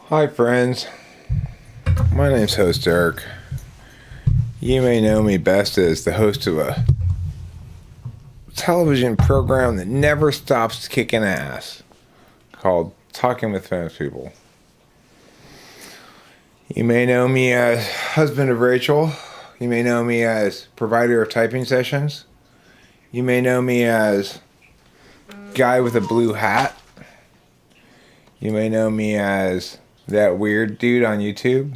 Hi friends, my name's host Eric. You may know me best as the host of a television program that never stops kicking ass called Talking with Famous People. You may know me as husband of Rachel. You may know me as provider of typing sessions. You may know me as guy with a blue hat. You may know me as that weird dude on YouTube.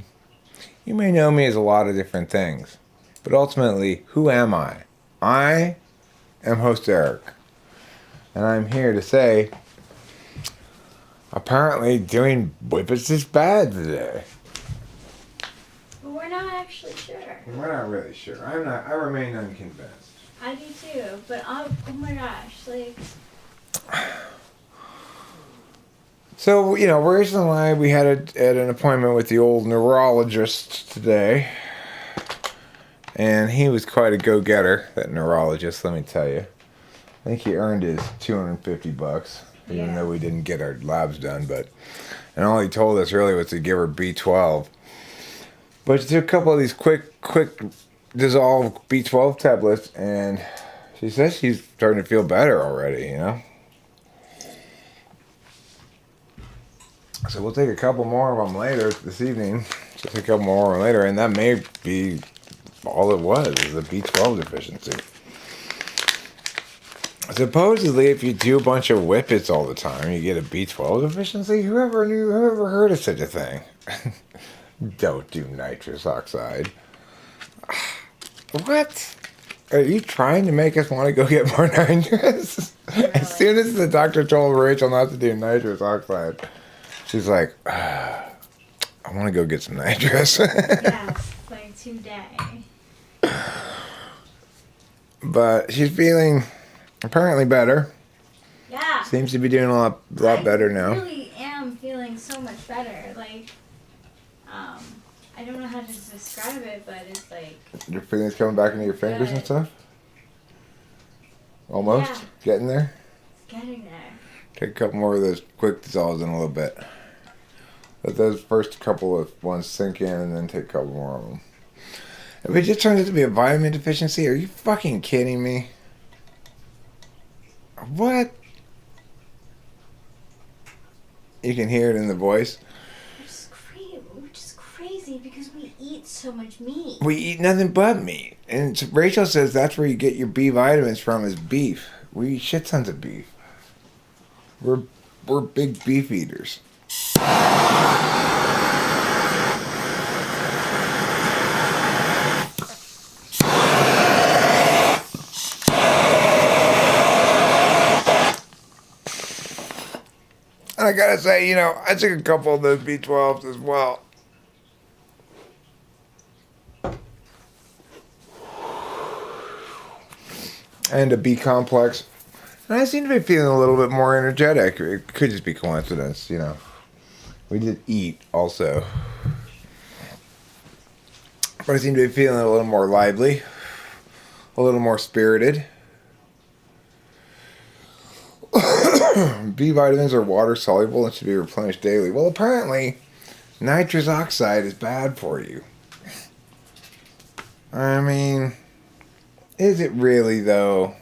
You may know me as a lot of different things. But ultimately, who am I? I am host Eric. And I'm here to say, apparently doing whippets is bad today. But we're not actually sure. We're not really sure. I remain unconvinced. I do too, but oh my gosh, like... So, Rachel and I, we had an appointment with the old neurologist today. And he was quite a go-getter, that neurologist, let me tell you. I think he earned his $250, even though we didn't get our labs done. And all he told us really was to give her B12. But she took a couple of these quick dissolve B12 tablets, and she says she's starting to feel better already, So we'll take a couple more of them later this evening. Just a couple more of them later, and that may be all it was a B12 deficiency. Supposedly, if you do a bunch of whippets all the time, you get a B12 deficiency. Whoever heard of such a thing? Don't do nitrous oxide. What? Are you trying to make us want to go get more nitrous? Really? As soon as the doctor told Rachel not to do nitrous oxide, she's like, I want to go get some nitrous. Yes, like today. But she's feeling apparently better. Yeah. Seems to be doing a lot better now. I really am feeling so much better. Like, I don't know how to describe it, but it's like... Your feelings coming back into your fingers and stuff? Almost? Yeah. Getting there? It's getting there. Take a couple more of those quick dissolves in a little bit. Let those first couple of ones sink in and then take a couple more of them. If it just turns out to be a vitamin deficiency, are you fucking kidding me? What? You can hear it in the voice. Which is crazy because we eat so much meat. We eat nothing but meat. And Rachel says that's where you get your B vitamins from is beef. We eat shit tons of beef. We're big beef eaters. And I gotta say, I took a couple of those B12s as well. And a B complex. And I seem to be feeling a little bit more energetic. It could just be coincidence, We did eat also. But I seem to be feeling a little more lively. A little more spirited. B vitamins are water soluble and should be replenished daily. Well, apparently, nitrous oxide is bad for you. I mean, is it really though?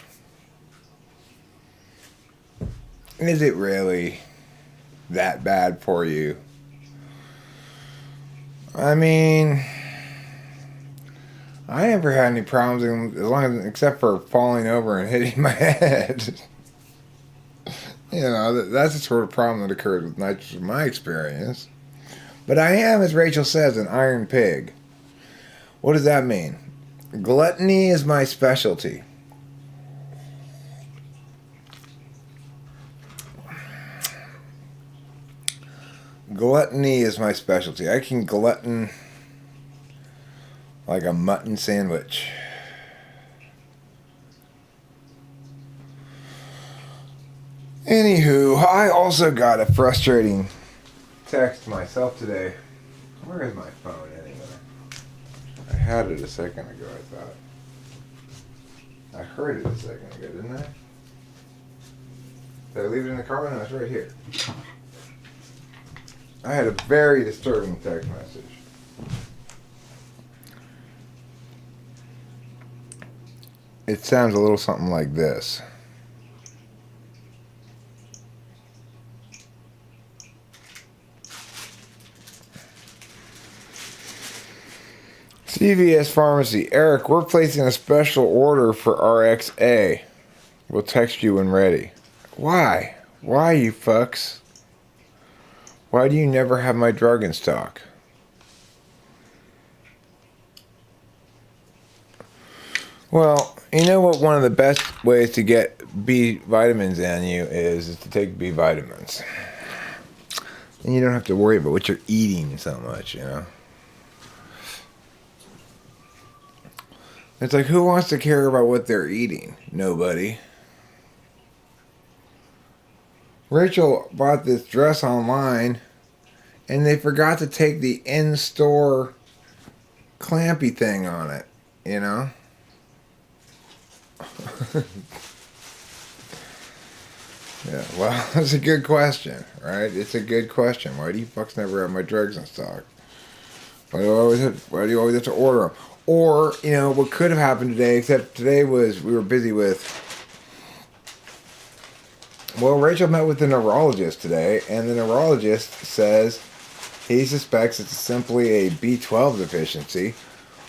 Is it really that bad for you? I mean, I never had any problems except for falling over and hitting my head. That's the sort of problem that occurs with nitrous in my experience. But I am, as Rachel says, an iron pig. What does that mean? Gluttony is my specialty. Gluttony is my specialty. I can glutton like a mutton sandwich. Anywho, I also got a frustrating text myself today. Where is my phone anyway? I had it a second ago, I thought. I heard it a second ago, didn't I? Did I leave it in the car? No, it's right here. I had a very disturbing text message. It sounds a little something like this. CVS Pharmacy. Eric, we're placing a special order for RXA. We'll text you when ready. Why? Why, you fucks? Why do you never have my drug in stock? Well, you know what one of the best ways to get B vitamins in you is to take B vitamins. And you don't have to worry about what you're eating so much, you know? It's like, who wants to care about what they're eating? Nobody. Rachel bought this dress online, and they forgot to take the in-store clampy thing on it, you know? Yeah, well, that's a good question, right? It's a good question. Why do you fucks never have my drugs in stock? Why do you always have to order them? Or, you know, what could have happened today, except today we were busy with, well, Rachel met with the neurologist today, and the neurologist says he suspects it's simply a B12 deficiency,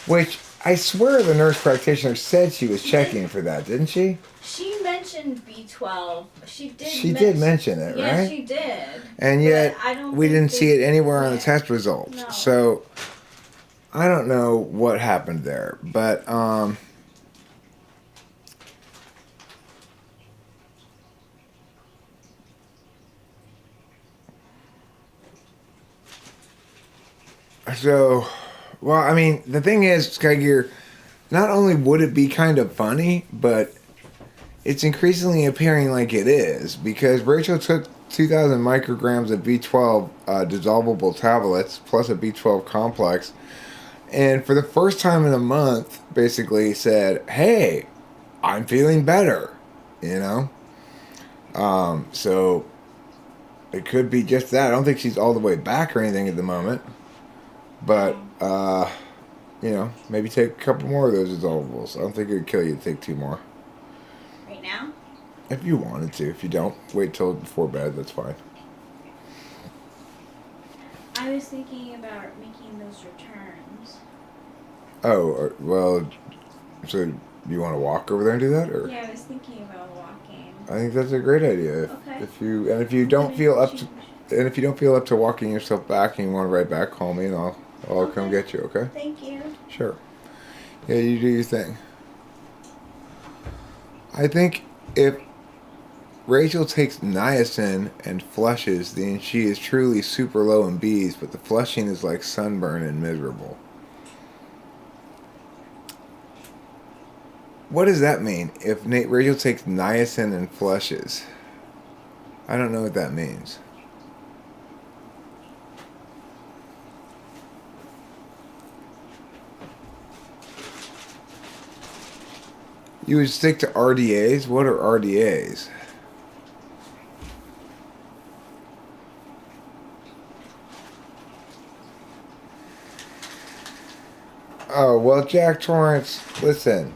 which I swear the nurse practitioner said she was checking for that, didn't she? She mentioned B12. She did mention it, yeah, right? Yeah, she did. And yet, we didn't see it anywhere on the yeah. test results. No. So, I don't know what happened there, but so, well, I mean, the thing is, Sky Gear, not only would it be kind of funny, but it's increasingly appearing like it is, because Rachel took 2,000 micrograms of B12 dissolvable tablets plus a B12 complex, and for the first time in a month, basically said, hey, I'm feeling better, you know? So, it could be just that. I don't think she's all the way back or anything at the moment. But, you know, maybe take a couple more of those dissolvables. I don't think it would kill you to take 2 more. Right now? If you wanted to. If you don't, wait till before bed. That's fine. I was thinking about making those returns. Oh, well, so you want to walk over there and do that? Or? Yeah, I was thinking about walking. I think that's a great idea. Okay. If you don't feel up to walking yourself back and you want to ride back, call me and I'll come get you, okay? Thank you. Sure. Yeah, you do your thing. I think if Rachel takes niacin and flushes, then she is truly super low in B's, but the flushing is like sunburn and miserable. What does that mean? If Rachel takes niacin and flushes? I don't know what that means. You would stick to RDAs? What are RDAs? Oh, well, Jack Torrance, listen.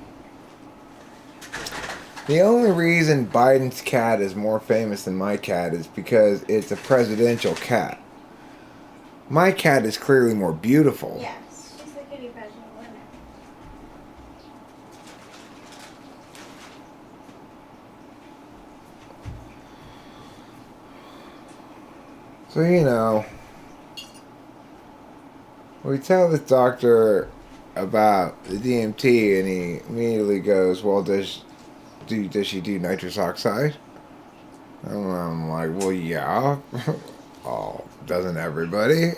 The only reason Biden's cat is more famous than my cat is because it's a presidential cat. My cat is clearly more beautiful. Yes, she's the kitty pageant winner. So, you know, we tell this doctor about the DMT and he immediately goes, well, does she do nitrous oxide? And I'm like, well, yeah. Oh, doesn't everybody?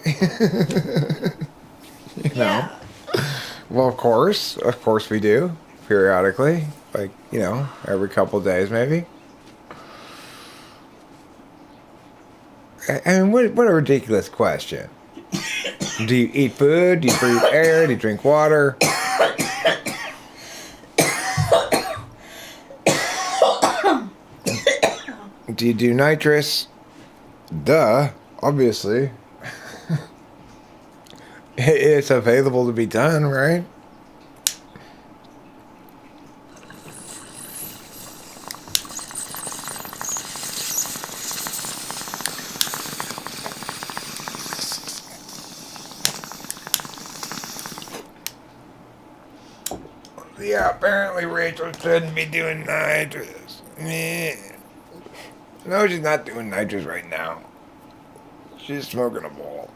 You know. Yeah. Well, of course we do, periodically, like, you know, every couple days maybe. I mean, what a ridiculous question. Do you eat food? Do you breathe air? Do you drink water? Do you do nitrous? Duh, obviously. It's available to be done, right? Yeah, apparently Rachel shouldn't be doing nitrous. No, she's not doing nitrous right now. She's smoking a bowl.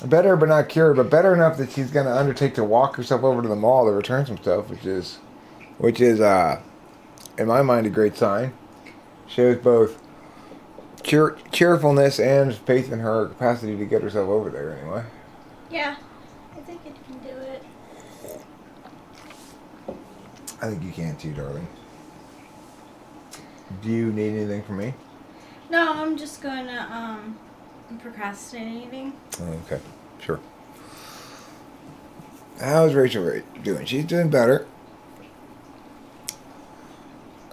Better but not cured, but better enough that she's going to undertake to walk herself over to the mall to return some stuff, which is in my mind a great sign. Shows both cheerfulness and faith in her capacity to get herself over there anyway. Yeah, I think it can do it. I think you can too, darling. Do you need anything from me? No, I'm just going to, I'm procrastinating. Okay, sure. How's Rachel doing? She's doing better.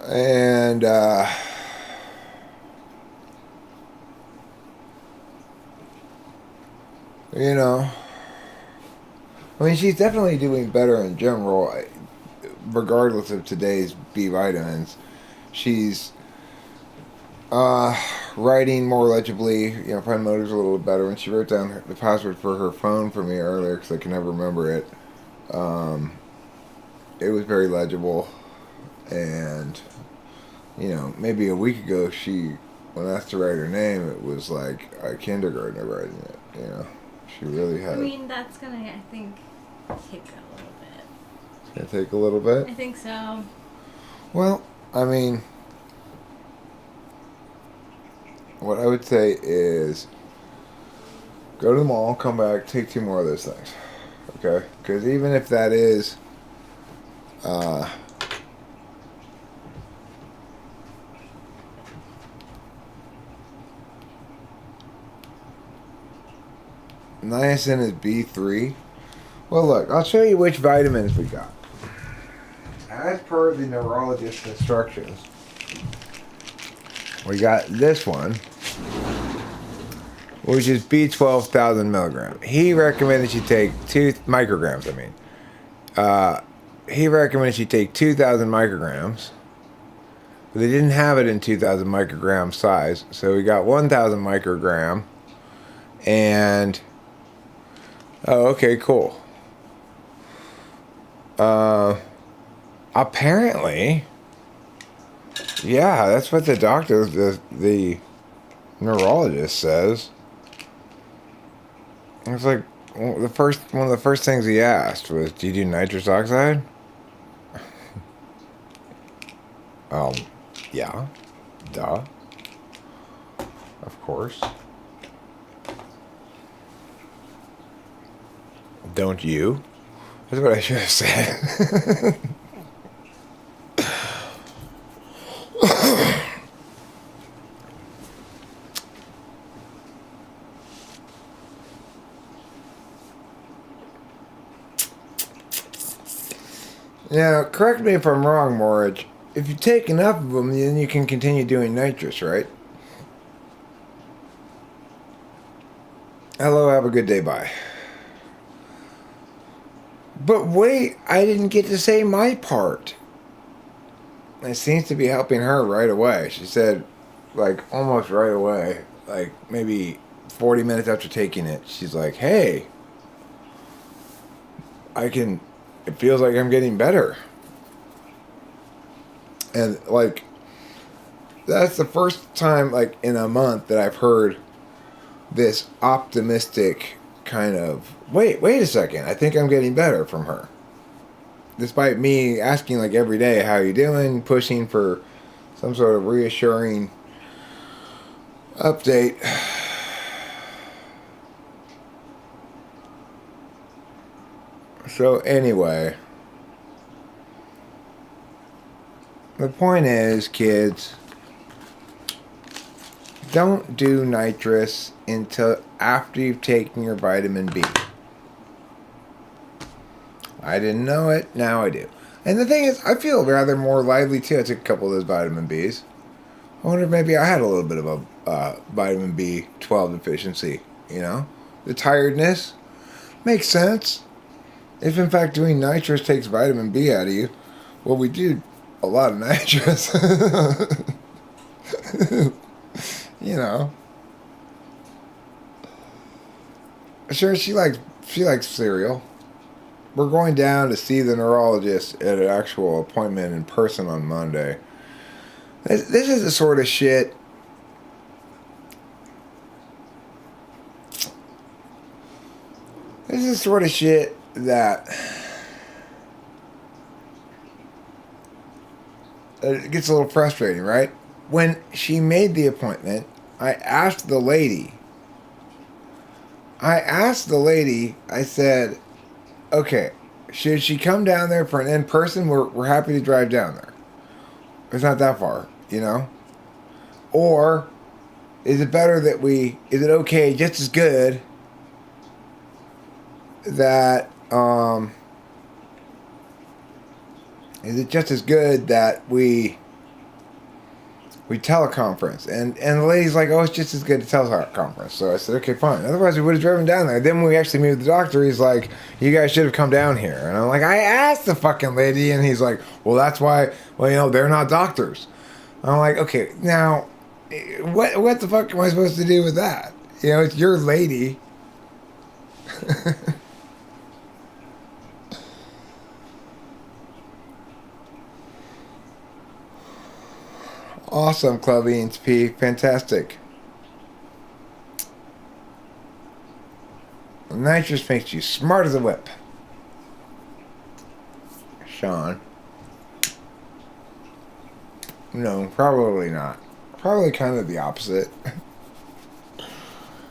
And, you know, I mean, she's definitely doing better in general, regardless of today's B vitamins. She's writing more legibly. You know, fine motor's a little better. When she wrote down the password for her phone for me earlier, because I can never remember it, it was very legible. And, you know, maybe a week ago, when asked to write her name, it was like a kindergartner writing it, you know. She really had. I mean, that's going to, I think, take a little bit. It's going to take a little bit? I think so. Well, I mean, what I would say is go to the mall, come back, take 2 more of those things. Okay? Because even if that is niacin is B3. Well, look, I'll show you which vitamins we got. As per the neurologist's instructions, we got this one, which is B12 1,000 milligrams. He recommended you take 2 micrograms. He recommended you take 2,000 micrograms. But they didn't have it in 2,000 microgram size, so we got 1,000 microgram. And oh, okay, cool. Apparently, yeah, that's what the doctor, the neurologist says. It's like one of the first things he asked was, "Do you do nitrous oxide?" Yeah, duh, of course. Don't you? That's what I should have said. Now, correct me if I'm wrong, Morridge. If you take enough of them, then you can continue doing nitrous, right? Hello, have a good day, bye. But wait, I didn't get to say my part. It seems to be helping her right away. She said, like, almost right away, like maybe 40 minutes after taking it, she's like, hey, it feels like I'm getting better. And, like, that's the first time, like, in a month that I've heard this optimistic kind of, wait a second, I think I'm getting better from her. Despite me asking, like, every day, how you doing, pushing for some sort of reassuring update. So, anyway, the point is, kids, don't do nitrous until after you've taken your vitamin B. I didn't know it, now I do. And the thing is, I feel rather more lively too. I took a couple of those vitamin Bs. I wonder if maybe I had a little bit of a vitamin B12 deficiency you know? The tiredness makes sense. If in fact doing nitrous takes vitamin B out of you, well, we do a lot of nitrous. You know. Sure, she likes cereal. We're going down to see the neurologist at an actual appointment in person on Monday. This is the sort of shit. This is the sort of shit that it gets a little frustrating, right? When she made the appointment, I asked the lady, I said, okay, should she come down there for an in-person? We're happy to drive down there. It's not that far, you know? Or is it better that is it okay, just as good, that, is it just as good that we teleconference? And the lady's like, oh, it's just as good to teleconference. So I said, okay, fine. Otherwise, we would have driven down there. Then when we actually meet with the doctor, he's like, you guys should have come down here. And I'm like, I asked the fucking lady. And he's like, well, that's why, well, you know, they're not doctors. I'm like, okay, now, what the fuck am I supposed to do with that? You know, it's your lady. Awesome, Club Beans P. Fantastic. Nitrous makes you smart as a whip. Sean. No, probably not. Probably kind of the opposite.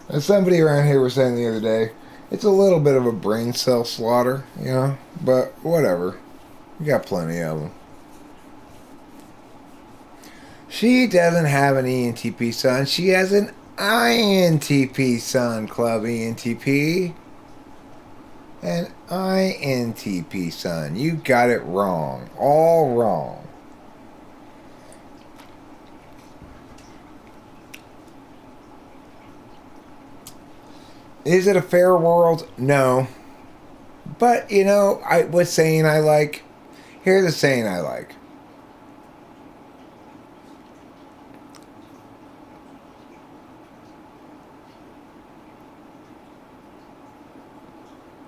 As somebody around here was saying the other day, it's a little bit of a brain cell slaughter, you know? But whatever. We got plenty of them. She doesn't have an ENTP son. She has an INTP son, Club ENTP. An INTP son. You got it wrong. All wrong. Is it a fair world? No. But, you know, what's saying I like? Here's a saying I like.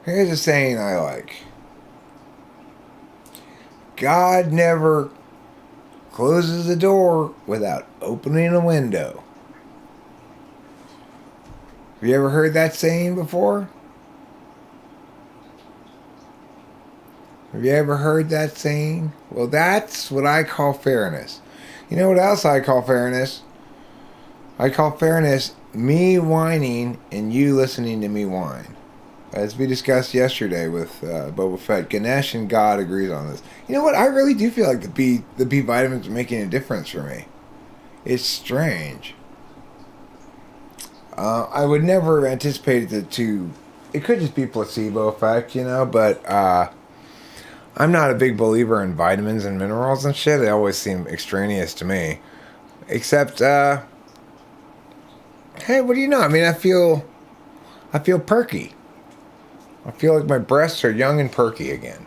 Here's a saying I like. God never closes the door without opening a window. Have you ever heard that saying before? Have you ever heard that saying? Well, that's what I call fairness. You know what else I call fairness? I call fairness me whining and you listening to me whine. As we discussed yesterday with Boba Fett, Ganesh and God agrees on this. You know what? I really do feel like the B vitamins are making a difference for me. It's strange. I would never anticipate it to. It could just be placebo effect, you know. But I'm not a big believer in vitamins and minerals and shit. They always seem extraneous to me. Except, hey, what do you know? I mean, I feel perky. I feel like my breasts are young and perky again.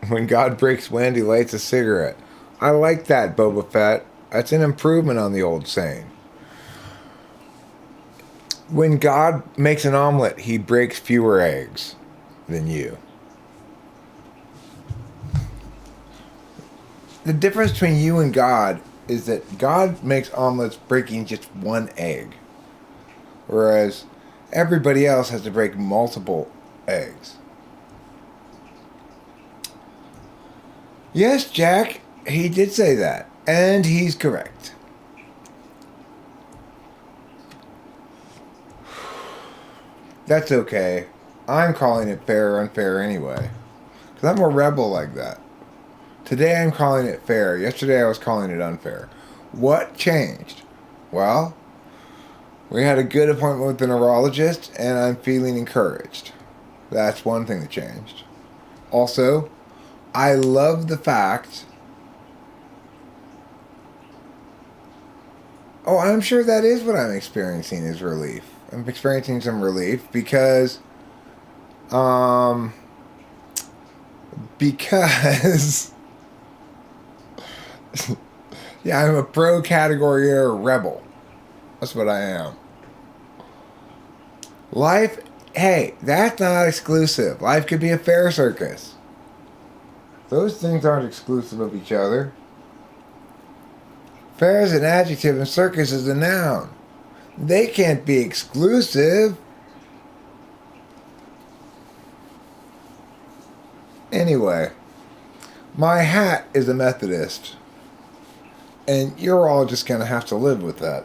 When God breaks wind, he lights a cigarette. I like that, Boba Fett. That's an improvement on the old saying. When God makes an omelet, he breaks fewer eggs than you. The difference between you and God is that God makes omelets breaking just one egg, whereas everybody else has to break multiple eggs. Yes, Jack, he did say that, and he's correct. That's okay. I'm calling it fair or unfair anyway, because I'm a rebel like that. Today I'm calling it fair. Yesterday I was calling it unfair. What changed? Well, we had a good appointment with the neurologist, and I'm feeling encouraged. That's one thing that changed. Also, I love the fact Oh, I'm sure that is what I'm experiencing is relief. I'm experiencing some relief um, because, yeah, I'm a pro category error rebel. That's what I am. Life, hey, that's not exclusive. Life could be a fair circus. Those things aren't exclusive of each other. Fair is an adjective and circus is a noun. They can't be exclusive. Anyway, my hat is a Methodist. And you're all just going to have to live with that.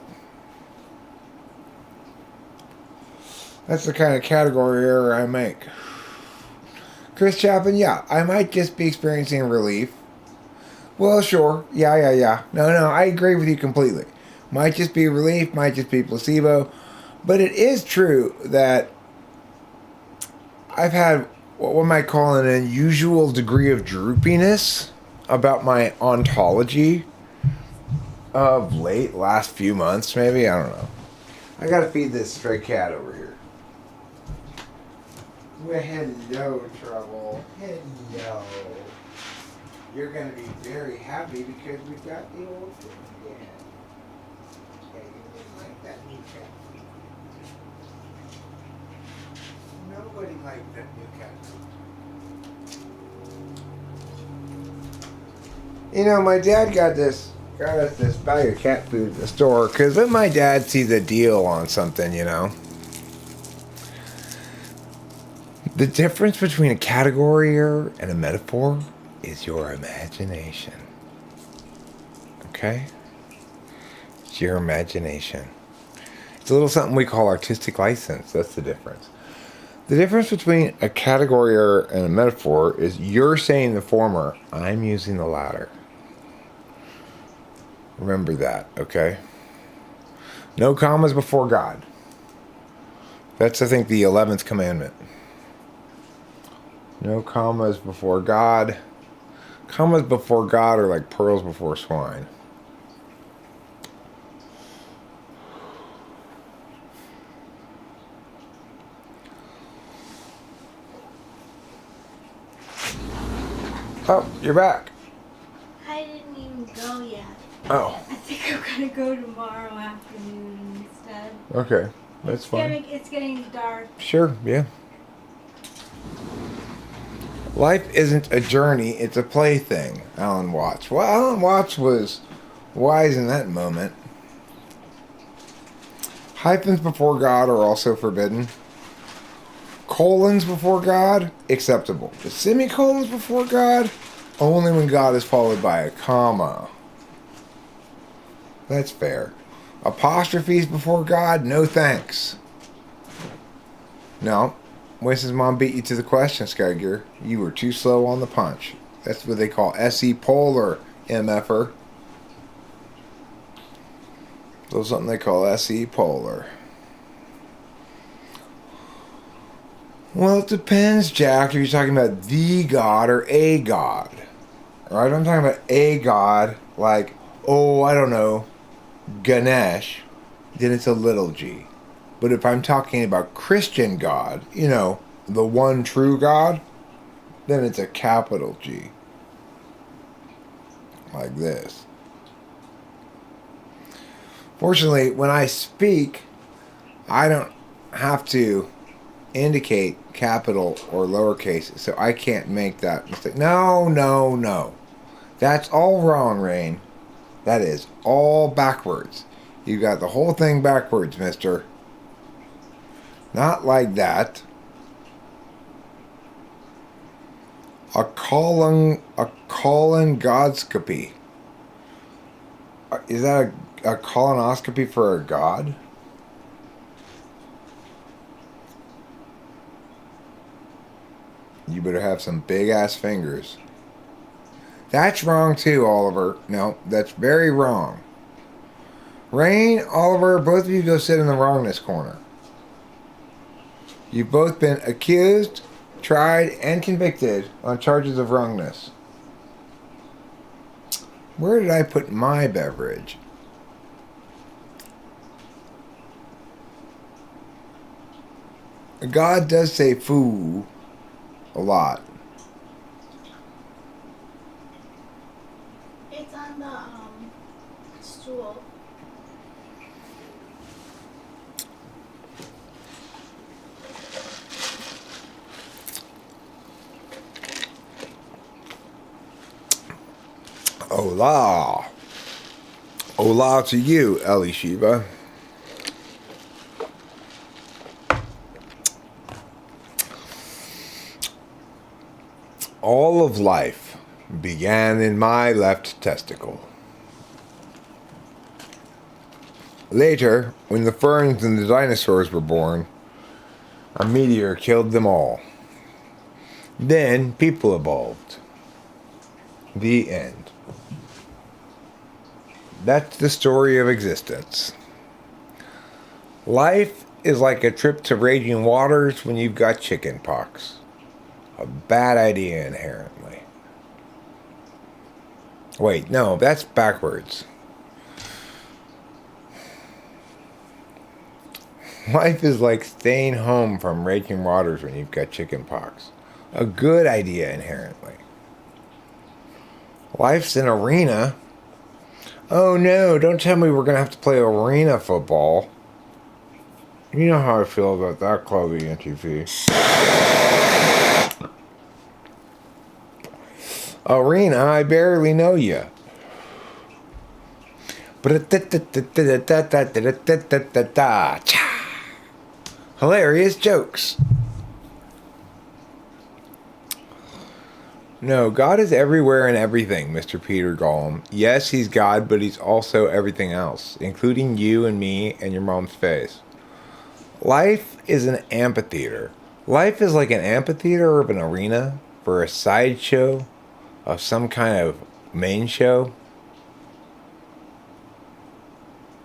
That's the kind of category error I make. Chris Chapin, yeah, I might just be experiencing relief. Well, sure. Yeah. No, I agree with you completely. Might just be relief, might just be placebo. But it is true that I've had what one might call an unusual degree of droopiness about my ontology of late, last few months maybe, I don't know. I gotta feed this stray cat over here. Well, hello, Trouble. Hello. You're gonna be very happy because we've got the old thing again. Yeah, you didn't like that new cat food. Nobody liked that new cat food. You know, my dad got us this bag of cat food at the store because when my dad sees a deal on something, you know, the difference between a category error and a metaphor is your imagination. Okay? It's your imagination. It's a little something we call artistic license. That's the difference. The difference between a category error and a metaphor is you're saying the former, I'm using the latter. Remember that, okay? No commas before God. That's, I think, the 11th commandment. No commas before God. Commas before God are like pearls before swine. Oh, you're back. I didn't even go yet. Oh. I think I'm gonna go tomorrow afternoon instead. Okay, that's fine. It's getting dark. Sure, yeah. Life isn't a journey, it's a plaything, Alan Watts. Well, Alan Watts was wise in that moment. Hyphens before God are also forbidden. Colons before God, acceptable. The semicolons before God, only when God is followed by a comma. That's fair. Apostrophes before God, no thanks. No. Winston's mom beat you to the question, Skygear. You were too slow on the punch. That's what they call SE polar, MFer. There's something they call SE polar. Well, it depends, Jack, if you're talking about the God or a God. Alright, I'm talking about a God, like, oh, I don't know, Ganesh, then it's a little g. But if I'm talking about Christian God, you know, the one true God, then it's a capital G. Like this. Fortunately, when I speak, I don't have to indicate capital or lowercase, so I can't make that mistake. No. That's all wrong, Rain. That is all backwards. You got the whole thing backwards, mister. Not like that. A colonoscopy. Is that a colonoscopy for a god? You better have some big ass fingers. That's wrong too, Oliver. No, that's very wrong. Rain, Oliver, both of you go sit in the wrongness corner. You've both been accused, tried, and convicted on charges of wrongness. Where did I put my beverage? God does say foo a lot. It's on the stool. Hola. Hola to you, Ellie Shiva. All of life began in my left testicle. Later, when the ferns and the dinosaurs were born, a meteor killed them all. Then people evolved. The end. That's the story of existence. Life is like a trip to raging waters when you've got chicken pox. A bad idea inherently. Wait, no, that's backwards. Life is like staying home from raging waters when you've got chicken pox. A good idea inherently. Life's an arena. Oh no, don't tell me we're going to have to play arena football. You know how I feel about that clubby NTV. Arena, I barely know you. Hilarious jokes. No, God is everywhere and everything, Mr. Peter Gollum. Yes, he's God, but he's also everything else, including you and me and your mom's face. Life is an amphitheater. Life is like an amphitheater of an arena for a sideshow of some kind of main show.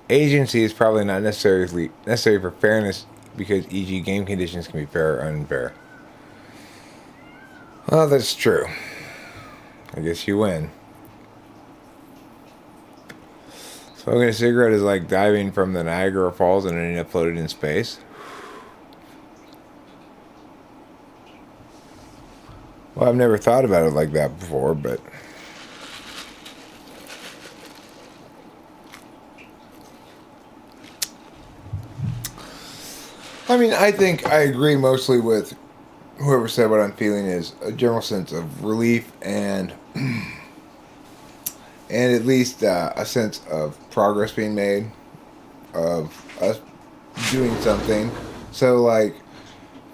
Agency is probably not necessary for fairness because e.g. game conditions can be fair or unfair. Well, that's true. I guess you win. Smoking a cigarette is like diving from the Niagara Falls and ending up floated in space. Well, I've never thought about it like that before, but... I mean, I think I agree mostly with whoever said what I'm feeling is a general sense of relief and at least a sense of progress being made, of us doing something. So, like,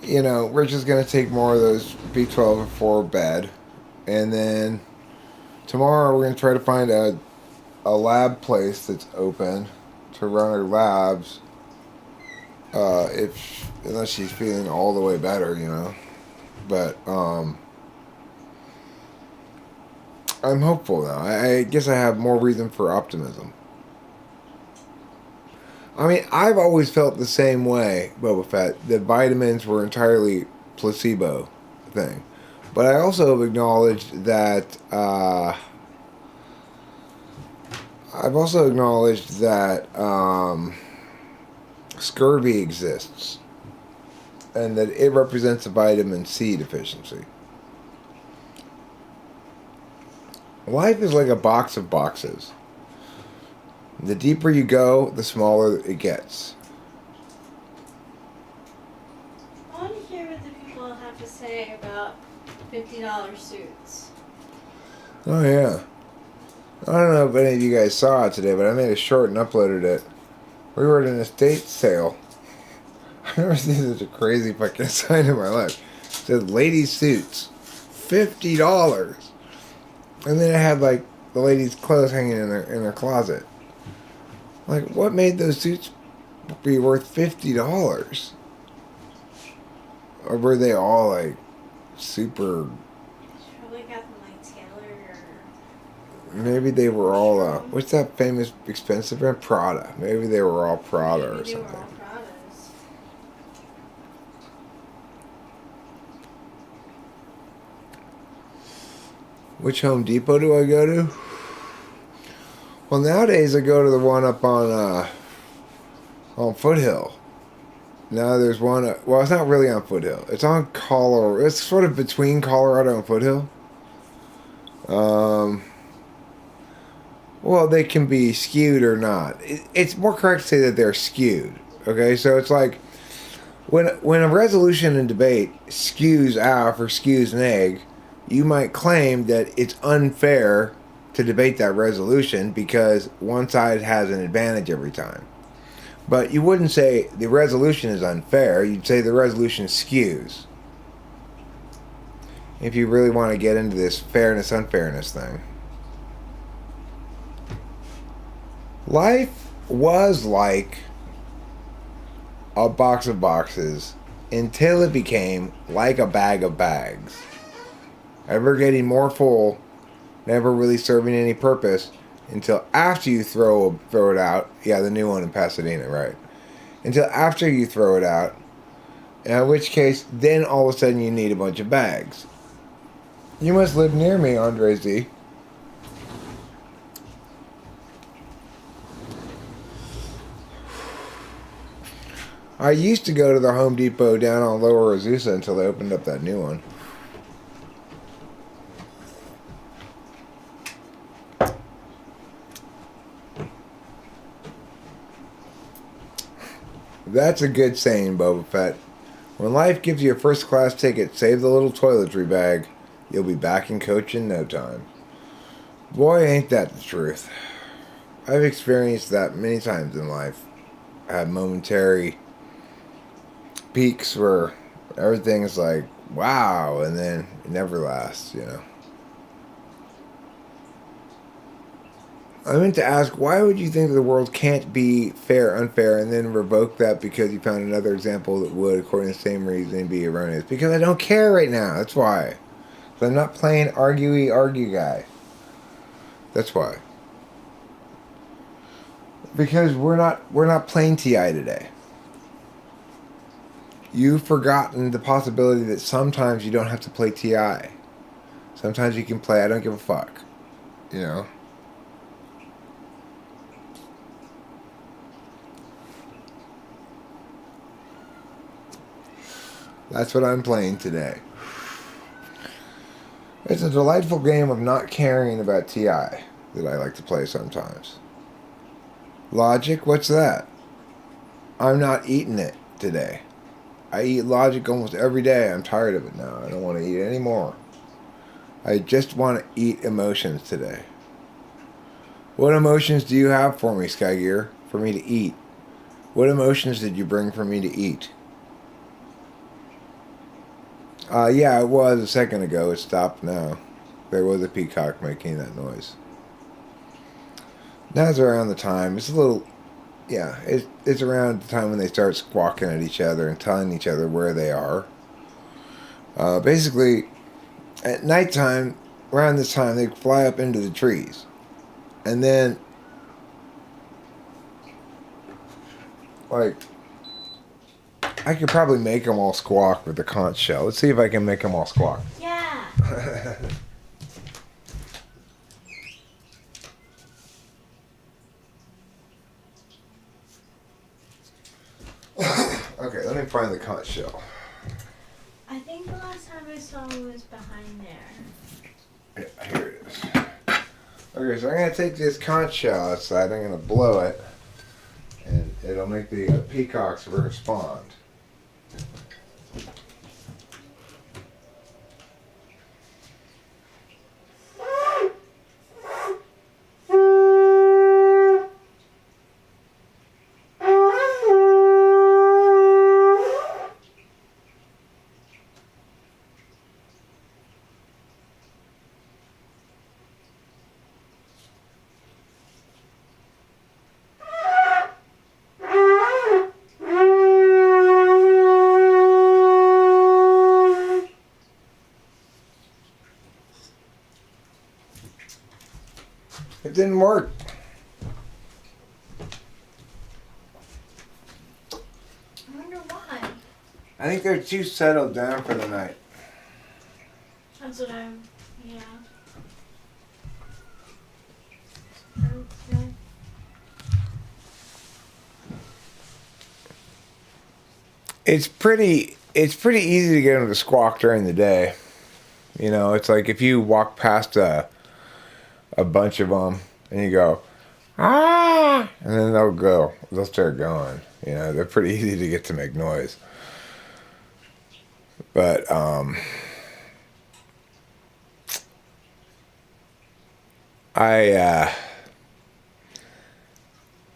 you know, we're just going to take more of those B12 for bed, and then tomorrow we're going to try to find a lab place that's open to run our labs, unless she's feeling all the way better, you know. But I'm hopeful now. I guess I have more reason for optimism. I mean, I've always felt the same way, Boba Fett, that vitamins were entirely placebo thing. But I also have acknowledged that scurvy exists, and that it represents a vitamin C deficiency. Life is like a box of boxes. The deeper you go, the smaller it gets. I want to hear what the people have to say about $50 suits. Oh yeah. I don't know if any of you guys saw it today, but I made a short and uploaded it. We were at an estate sale. I've never seen such a crazy fucking sign in my life. It said ladies' suits. $50. And then it had like the ladies' clothes hanging in their closet. Like, what made those suits be worth $50? Or were they all like super? Probably got them like Taylor or. Maybe they were all what's that famous expensive brand? Prada. Maybe they were all Prada or Maybe they were something. all Pradas. Which Home Depot do I go to? Well, nowadays I go to the one up on Foothill. No, there's one. Well, it's not really on Foothill. It's on Colorado. It's sort of between Colorado and Foothill. Um, well, they can be skewed or not. It's more correct to say that they're skewed. Okay, so it's like when a resolution in debate skews alpha or skews neg, you might claim that it's unfair to debate that resolution because one side has an advantage every time. But you wouldn't say the resolution is unfair. You'd say the resolution skews. If you really want to get into this fairness unfairness thing. Life was like a box of boxes until it became like a bag of bags. Ever getting more full, never really serving any purpose until after you throw it out. Yeah, the new one in Pasadena, right? Until after you throw it out, in which case, then all of a sudden you need a bunch of bags. You must live near me, Andre Z. I used to go to the Home Depot down on Lower Azusa until they opened up that new one. That's a good saying, Boba Fett. When life gives you a first class ticket, save the little toiletry bag. You'll be back in coach in no time. Boy, ain't that the truth. I've experienced that many times in life. I had momentary peaks where everything's like, wow, and then it never lasts, you know. I meant to ask, why would you think the world can't be fair, unfair, and then revoke that because you found another example that would, according to the same reasoning, be erroneous? Because I don't care right now. That's why. So I'm not playing argue guy. That's why. Because we're not playing TI today. You've forgotten the possibility that sometimes you don't have to play TI. Sometimes you can play I don't give a fuck. You know? That's what I'm playing today. It's a delightful game of not caring about TI that I like to play sometimes. Logic, what's that? I'm not eating it today. I eat logic almost every day. I'm tired of it now. I don't want to eat it anymore. I just want to eat emotions today. What emotions do you have for me, Skygear? For me to eat? What emotions did you bring for me to eat? Yeah, it was a second ago. It stopped now. There was a peacock making that noise. Now's around the time. It's a little... Yeah, it's around the time when they start squawking at each other and telling each other where they are. Basically, at nighttime, around this time, they fly up into the trees. And then... Like... I could probably make them all squawk with the conch shell. Let's see if I can make them all squawk. Yeah. Okay, let me find the conch shell. I think the last time I saw it was behind there. Yeah, here it is. Okay, so I'm going to take this conch shell outside. I'm going to blow it. And it'll make the peacocks respond. It didn't work. I wonder why. I think they're too settled down for the night. That's what I'm... Yeah. Okay. it's pretty easy to get them to squawk during the day. You know, it's like if you walk past a bunch of them and you go, ah, and then they'll start going. You know, they're pretty easy to get to make noise. But I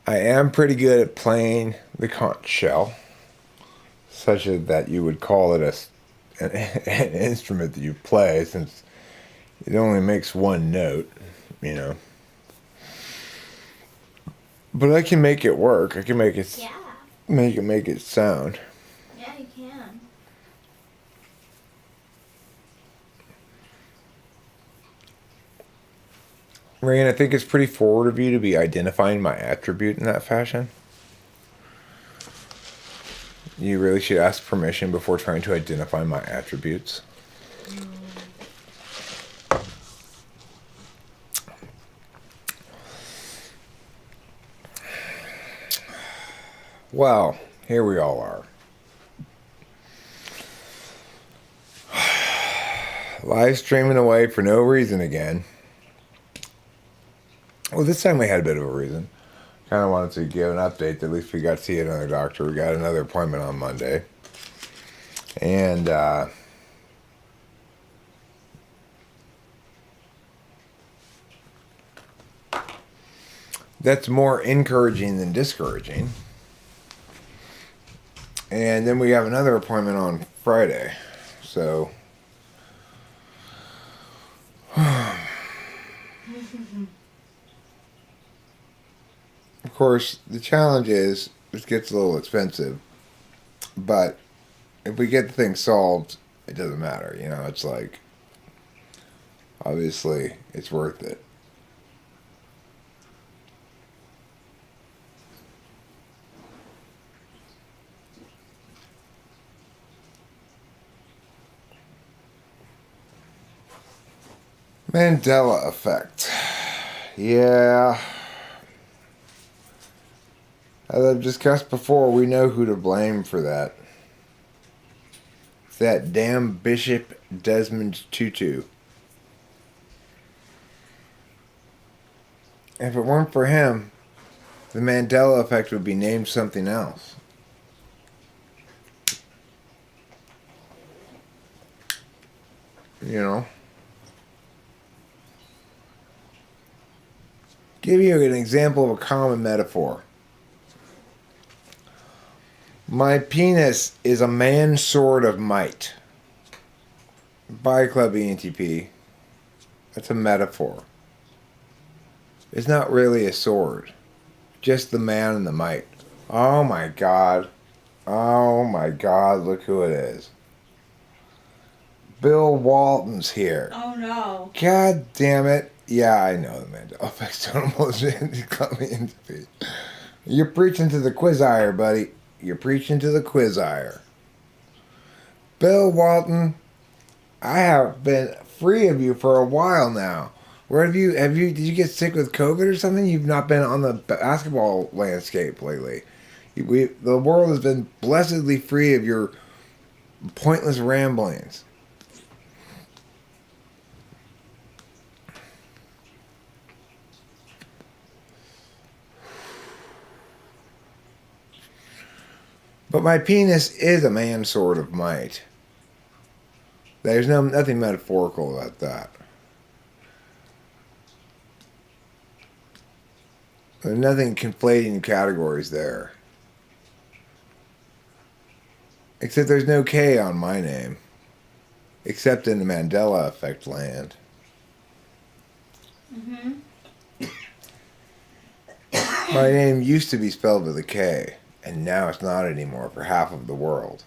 am pretty good at playing the conch shell, such as that you would call it an instrument that you play, since it only makes one note, you know. But I can make it work. I can make it make it sound. Yeah, you can. Rain, I think it's pretty forward of you to be identifying my attribute in that fashion. You really should ask permission before trying to identify my attributes. Well, here we all are. Live streaming away for no reason again. Well, this time we had a bit of a reason. Kind of wanted to give an update that at least we got to see another doctor. We got another appointment on Monday. And that's more encouraging than discouraging. And then we have another appointment on Friday. So of course, the challenge is it gets a little expensive, but if we get the thing solved, it doesn't matter. You know, it's like, obviously, it's worth it. Mandela effect. Yeah. As I've discussed before, we know who to blame for that. It's that damn Bishop Desmond Tutu. If it weren't for him, the Mandela effect would be named something else. You know? Give you an example of a common metaphor. My penis is a man's sword of might. By Club ENTP. That's a metaphor. It's not really a sword. Just the man and the might. Oh my God. Oh my God, look who it is. Bill Walton's here. Oh no. God damn it. Yeah, I know the Mandela effect's almost Club ENTP. You're preaching to the quizire, buddy. You're preaching to the quizire. Bill Walton, I have been free of you for a while now. Where did you get sick with COVID or something? You've not been on the basketball landscape lately. The world has been blessedly free of your pointless ramblings. But my penis is a man's sword of might. There's nothing metaphorical about that. There's nothing conflating categories there. Except there's no K on my name. Except in the Mandela effect land. Mm-hmm. My name used to be spelled with a K. And now it's not anymore for half of the world.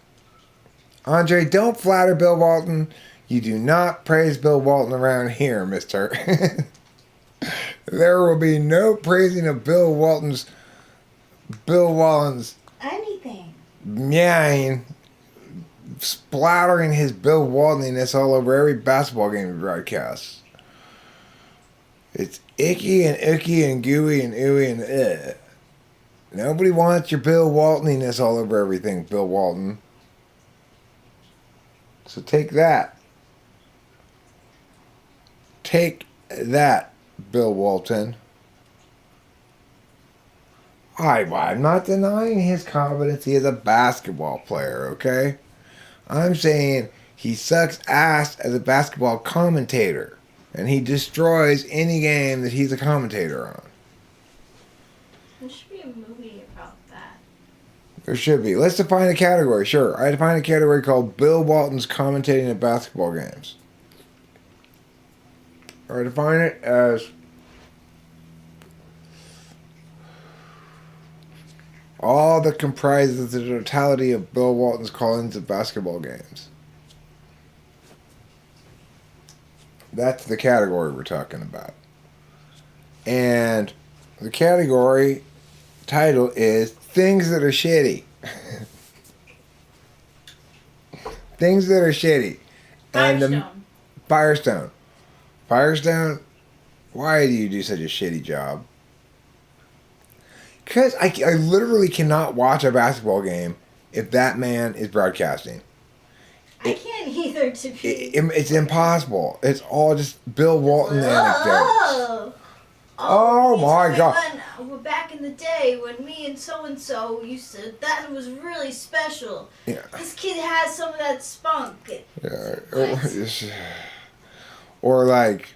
Andre, don't flatter Bill Walton. You do not praise Bill Walton around here, mister. There will be no praising of Bill Walton's Anything. meowing, splattering his Bill Waltoniness all over every basketball game he broadcasts. It's icky and ooky and gooey and ooey and Nobody wants your Bill Waltoniness all over everything, Bill Walton. So take that. Take that, Bill Walton. I'm not denying his competency as a basketball player, okay? I'm saying he sucks ass as a basketball commentator. And he destroys any game that he's a commentator on. There should be a movie about that. There should be. Let's define a category. Sure. I define a category called Bill Walton's commentating at basketball games. Or I define it as all that comprises the totality of Bill Walton's call-ins at basketball games. That's the category we're talking about. And the category title is Things That Are Shitty. Things that are shitty. Firestone. Firestone. Firestone, why do you do such a shitty job? Because I literally cannot watch a basketball game if that man is broadcasting. I can't either, to be... It's impossible. It's all just Bill Walton anecdotes. Oh my God. Back in the day when me and so-and-so used to... That was really special. Yeah. This kid has some of that spunk. Yeah. Or like...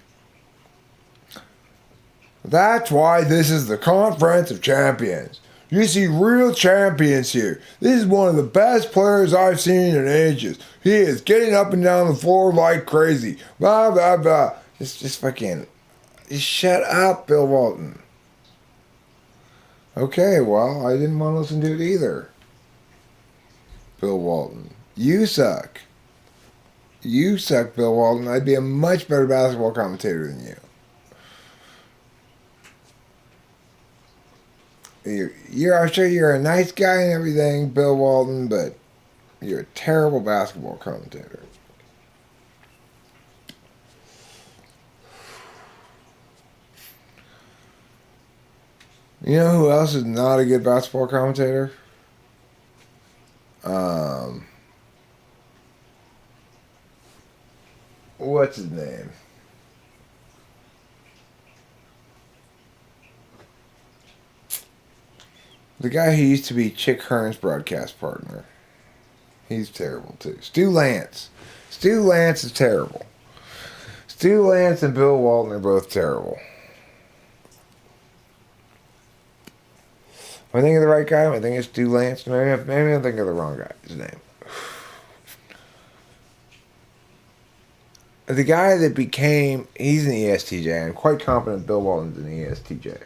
That's why this is the Conference of Champions. You see real champions here. This is one of the best players I've seen in ages. He is getting up and down the floor like crazy. Blah, blah, blah. Just fucking... Just shut up, Bill Walton. Okay, well, I didn't want to listen to it either. Bill Walton. You suck. You suck, Bill Walton. I'd be a much better basketball commentator than you. I'm sure you're a nice guy and everything, Bill Walton, but you're a terrible basketball commentator. You know who else is not a good basketball commentator? What's his name? The guy who used to be Chick Hearn's broadcast partner. He's terrible too. Stu Lance. Stu Lance is terrible. Stu Lance and Bill Walton are both terrible. Am I thinking of the right guy? Am I thinking it's Stu Lance? Maybe I'm thinking of the wrong guy. His name. The guy that became... He's an ESTJ. I'm quite confident Bill Walton's an ESTJ.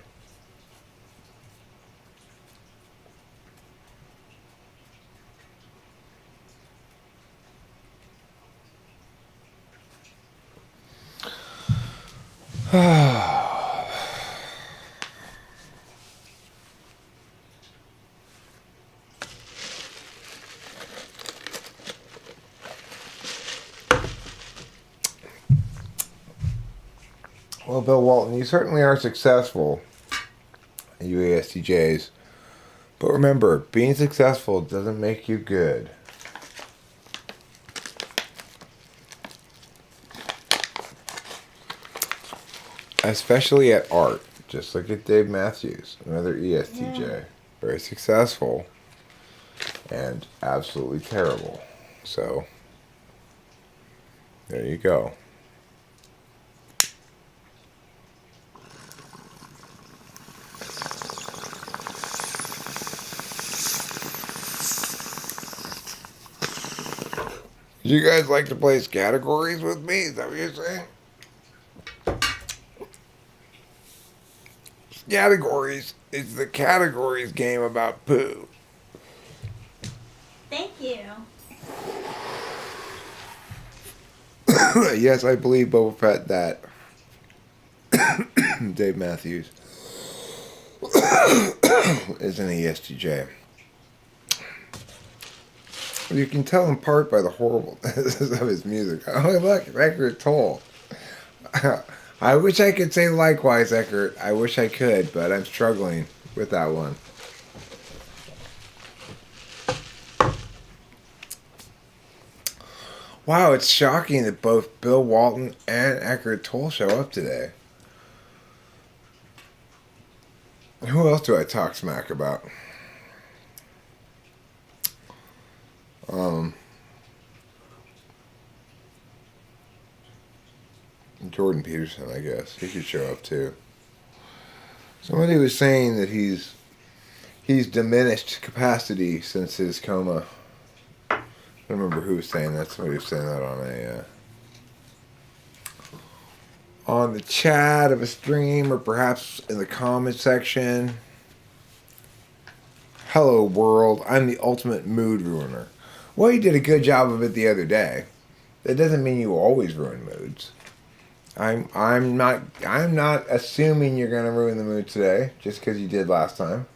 Well, Bill Walton, you certainly are successful, you ESTJs. But remember, being successful doesn't make you good. Especially at art, just look at Dave Matthews, another ESTJ. Yeah. Very successful and absolutely terrible. So, there you go. Do you guys like to play categories with me? Is that what you're saying? Categories is the categories game about poo. Thank you. Yes, I believe Boba Fett that. Dave Matthews is an ESTJ. You can tell in part by the horribleness of his music. Oh, look, Eckhart Tolle. I wish I could say likewise, Eckhart. I wish I could, but I'm struggling with that one. Wow, it's shocking that both Bill Walton and Eckhart Tolle show up today. Who else do I talk smack about? Jordan Peterson, I guess. He should show up too. Somebody was saying that he's diminished capacity since his coma. I don't remember who was saying that. Somebody was saying that on the chat of a stream, or perhaps in the comment section. Hello world, I'm the ultimate mood ruiner. Well, you did a good job of it the other day. That doesn't mean you always ruin moods. I'm not assuming you're gonna ruin the mood today just because you did last time.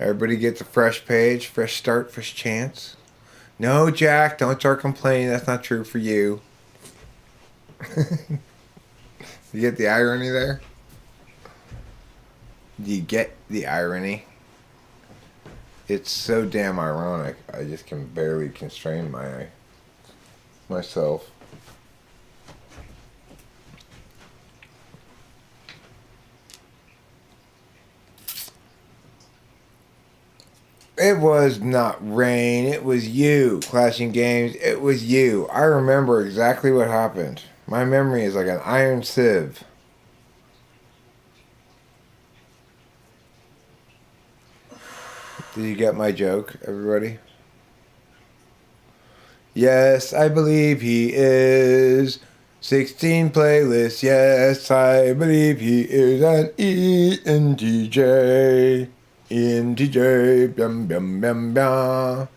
Everybody gets a fresh page, fresh start, fresh chance. No, Jack, don't start complaining. That's not true for you. You get the irony there? Do you get the irony? It's so damn ironic. I just can barely constrain myself. It was not rain. It was you. Clashing Games. It was you. I remember exactly what happened. My memory is like an iron sieve. Did you get my joke, everybody? Yes, I believe he is. 16 playlists. Yes, I believe he is an ENTJ. ENTJ. Bum, bum, bum, bum.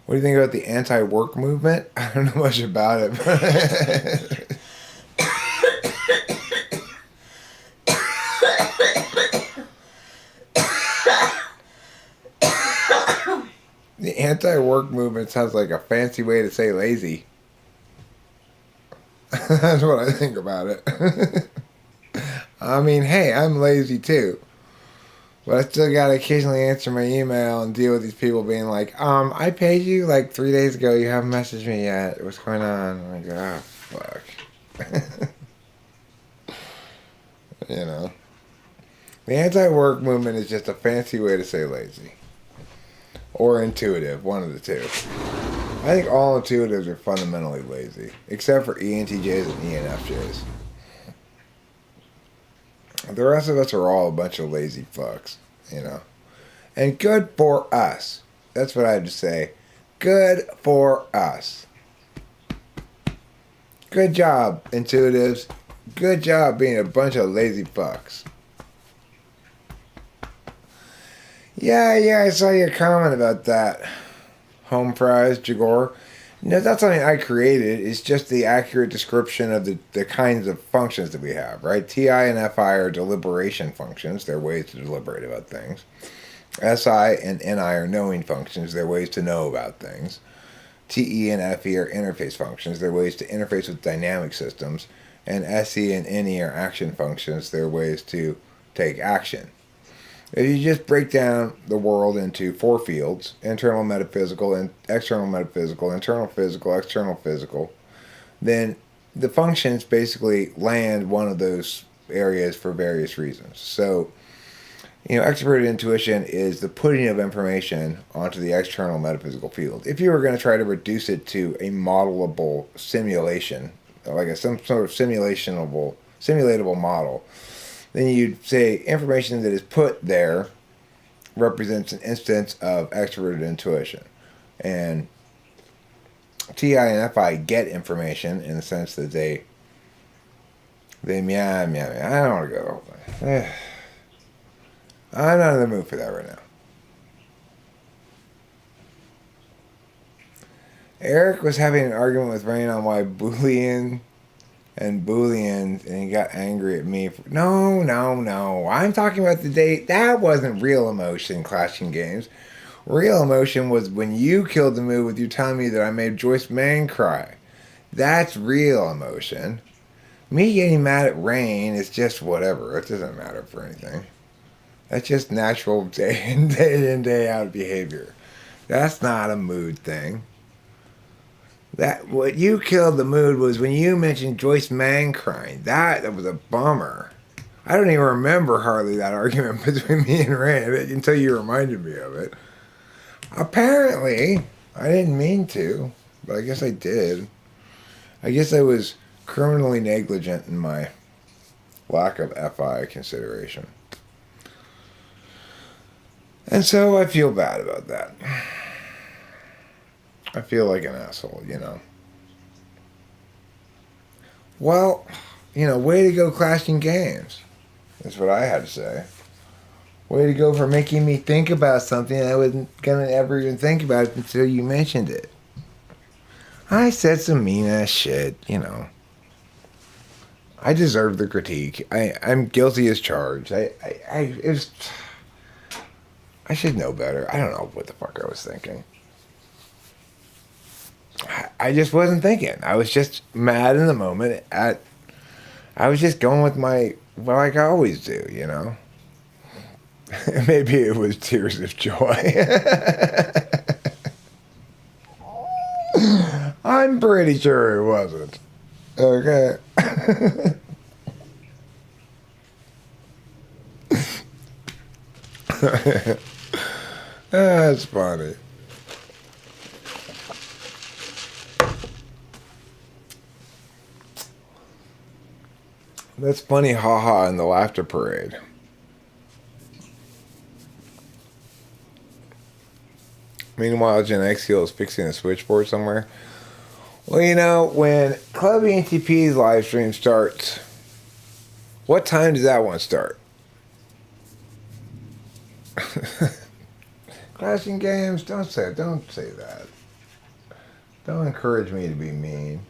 What do you think about the anti-work movement? I don't know much about it. The anti-work movement sounds like a fancy way to say lazy. That's what I think about it. I mean, hey, I'm lazy too. But I still gotta occasionally answer my email and deal with these people being like, I paid you like 3 days ago. You haven't messaged me yet. What's going on? I'm like, ah, fuck. You know. The anti-work movement is just a fancy way to say lazy. Or intuitive, one of the two. I think all intuitives are fundamentally lazy. Except for ENTJs and ENFJs. The rest of us are all a bunch of lazy fucks, you know. And good for us. That's what I have to say. Good for us. Good job, intuitives. Good job being a bunch of lazy fucks. Yeah, I saw your comment about that. Home fries, Jagor. No, that's something I created. It's just the accurate description of the kinds of functions that we have, right? TI and FI are deliberation functions. They're ways to deliberate about things. SI and NI are knowing functions. They're ways to know about things. TE and FE are interface functions. They're ways to interface with dynamic systems. And SE and NE are action functions. They're ways to take action. If you just break down the world into 4 fields, internal metaphysical, and external metaphysical, internal physical, external physical, then the functions basically land one of those areas for various reasons. So, extroverted intuition is the putting of information onto the external metaphysical field. If you were going to try to reduce it to a modelable simulation, like some sort of simulatable model, then you'd say information that is put there represents an instance of extroverted intuition. And TI and FI get information in the sense that they meow. I don't want to go over that. I'm not in the mood for that right now. Eric was having an argument with Rain on why Booleans, and he got angry at me. No. I'm talking about the date. That wasn't real emotion, Clashing Games. Real emotion was when you killed the mood with you telling me that I made Joyce Mann cry. That's real emotion. Me getting mad at Rain is just whatever. It doesn't matter for anything. That's just natural day in, day out behavior. That's not a mood thing. That what you killed the mood was when you mentioned Joyce Mann crying. That was a bummer. I don't even remember hardly that argument between me and Rand until you reminded me of it. Apparently, I didn't mean to, but I guess I did. I guess I was criminally negligent in my lack of FI consideration. And so I feel bad about that. I feel like an asshole, you know. Well, you know, way to go, Clashing Games. That's what I had to say. Way to go for making me think about something I wasn't gonna ever even think about it until you mentioned it. I said some mean ass shit, you know. I deserve the critique. I'm guilty as charged. I should know better. I don't know what the fuck I was thinking. I just wasn't thinking. I was just mad in the moment. I was just going with like I always do, you know. Maybe it was tears of joy. I'm pretty sure it wasn't. Okay. That's funny. That's funny, haha, in the laughter parade. Meanwhile, Gen X is fixing a switchboard somewhere. Well, you know, when Club ENTP's live stream starts, what time does that one start? Clashing Games, don't say that. Don't encourage me to be mean.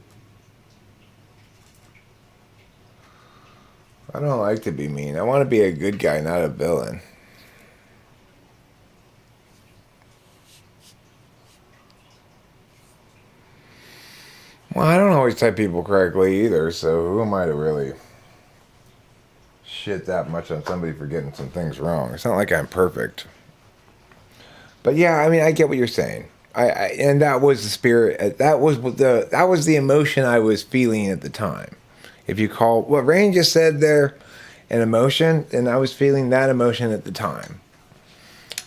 I don't like to be mean. I want to be a good guy, not a villain. Well, I don't always type people correctly either, so who am I to really shit that much on somebody for getting some things wrong? It's not like I'm perfect. But yeah, I mean, I get what you're saying. And that was the spirit. That was the emotion I was feeling at the time. If you call what Rain just said there an emotion, and I was feeling that emotion at the time.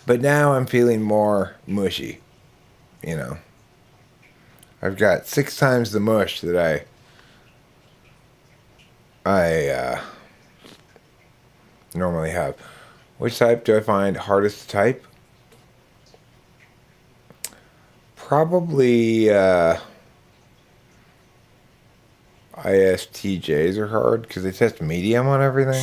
But now I'm feeling more mushy, you know. I've got 6 times the mush that I normally have. Which type do I find hardest to type? Probably ISTJs are hard because they test medium on everything.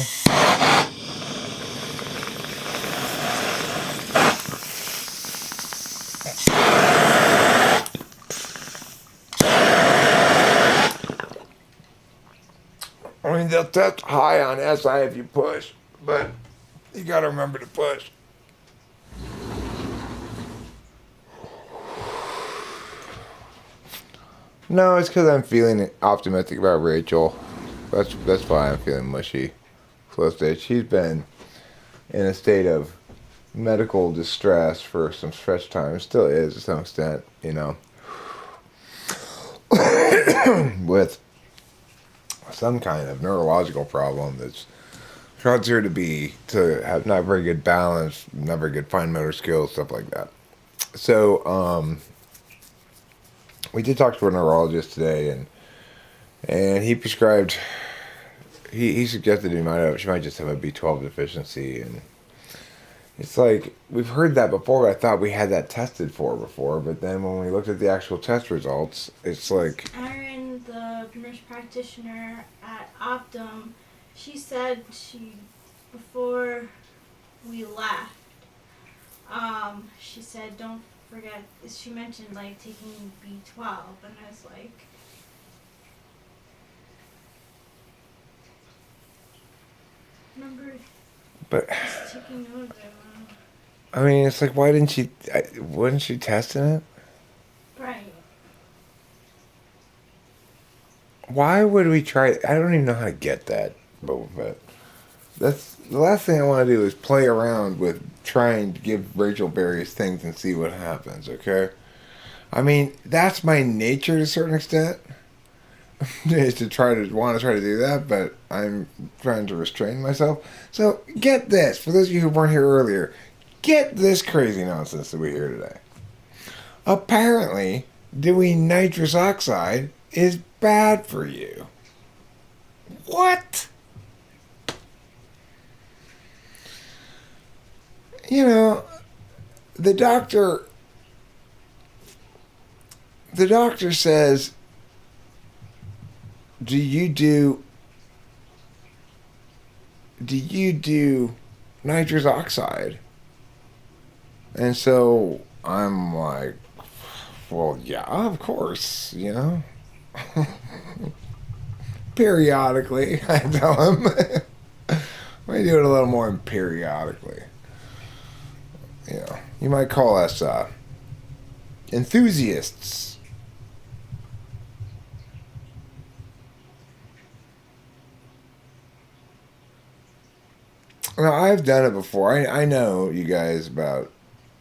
I mean, they'll test high on SI if you push, but you gotta remember to push. No, it's because I'm feeling optimistic about Rachel. That's why I'm feeling mushy. Slow stage. She's been in a state of medical distress for some stretch time. Still is to some extent, you know. With some kind of neurological problem that's caused her to have not very good balance, not very good fine motor skills, stuff like that. So, we did talk to a neurologist today, and he prescribed. He suggested she might just have a B12 deficiency, and it's like we've heard that before. I thought we had that tested for before, but then when we looked at the actual test results, it's like Erin, the nurse practitioner at Optum, she said before we left, she said don't forget. She mentioned like taking B12, and I was like, remember, but just taking note of it. I mean, it's like why didn't she? Wasn't she testing it? Right. Why would we try? I don't even know how to get that, but that's the last thing I want to do is play around with trying to give Rachel various things and see what happens. Okay, I mean, that's my nature to a certain extent, is to try to want to try to do that, but I'm trying to restrain myself. So get this, for those of you who weren't here earlier, get this crazy nonsense that we hear today. Apparently, doing nitrous oxide is bad for you. What? You know, the doctor the doctor says, do you do nitrous oxide? And so I'm like, well, yeah, of course, you know. Periodically, I tell him. We do it a little more periodically. You know, you might call us enthusiasts. Now, I've done it before. I know you guys about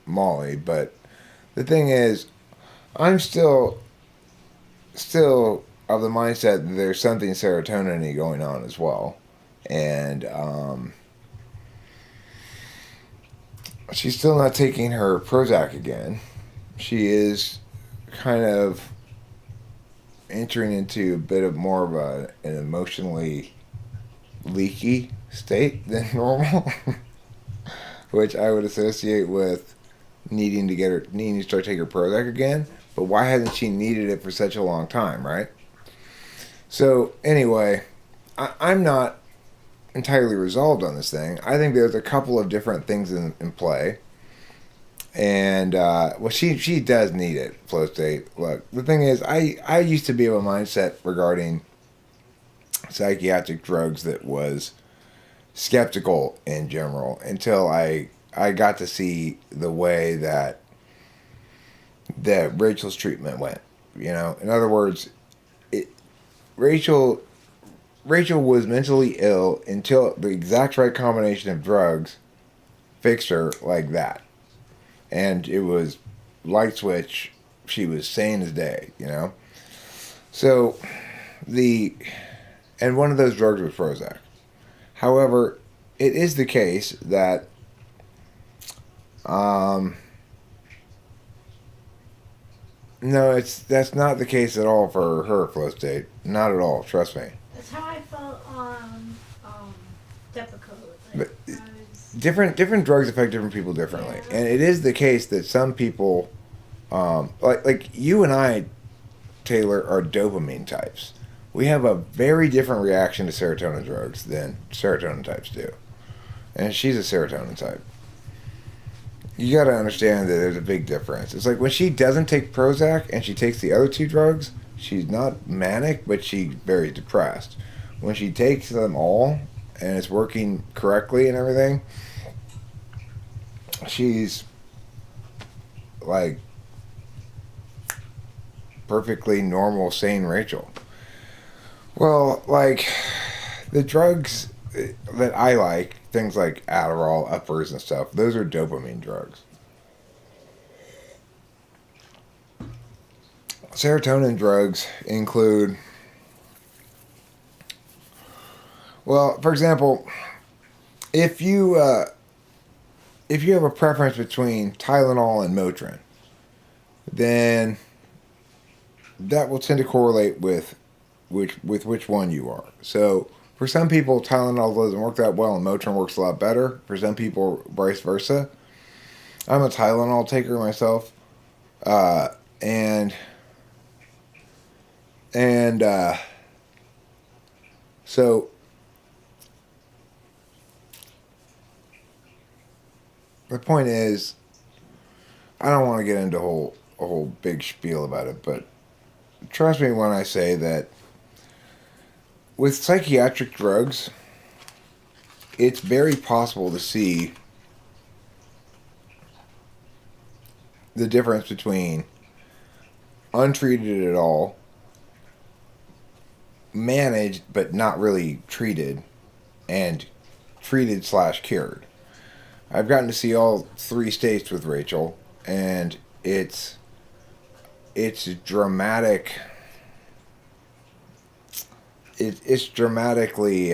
Molly, but the thing is, I'm still of the mindset that there's something serotonin-y going on as well. And she's still not taking her Prozac again. She is kind of entering into a bit of more of an emotionally leaky state than normal, which I would associate with needing to start taking her Prozac again. But why hasn't she needed it for such a long time, right? So anyway, I'm not entirely resolved on this thing. I think there's a couple of different things in play. And, well, she does need it, flow state. Look, the thing is, I used to be of a mindset regarding psychiatric drugs that was skeptical in general until I got to see the way that Rachel's treatment went. You know, in other words, Rachel was mentally ill until the exact right combination of drugs fixed her like that. And it was light switch. She was sane as day, you know? So, and one of those drugs was Prozac. However, it is the case that, no, that's not the case at all for her flow state. Not at all, trust me. That's how I felt on Depakote. But different drugs affect different people differently, Yeah. and it is the case that some people, like you and I, Taylor, are dopamine types. We have a very different reaction to serotonin drugs than serotonin types do, and she's a serotonin type. You got to understand that there's a big difference. It's like when she doesn't take Prozac and she takes the other two drugs, she's not manic, but she's very depressed. When she takes them all and it's working correctly and everything, she's like perfectly normal, sane Rachel. Well, like the drugs that I like, things like Adderall, uppers, and stuff, those are dopamine drugs. Serotonin drugs include, well, for example, if you have a preference between Tylenol and Motrin, then that will tend to correlate with which one you are. So for some people, Tylenol doesn't work that well and Motrin works a lot better. For some people, vice versa. I'm a Tylenol taker myself. And so the point is, I don't want to get into a whole big spiel about it, but trust me when I say that with psychiatric drugs, it's very possible to see the difference between untreated at all, managed but not really treated, and treated/cured. I've gotten to see all three states with Rachel, and it's it's dramatic. It's dramatically.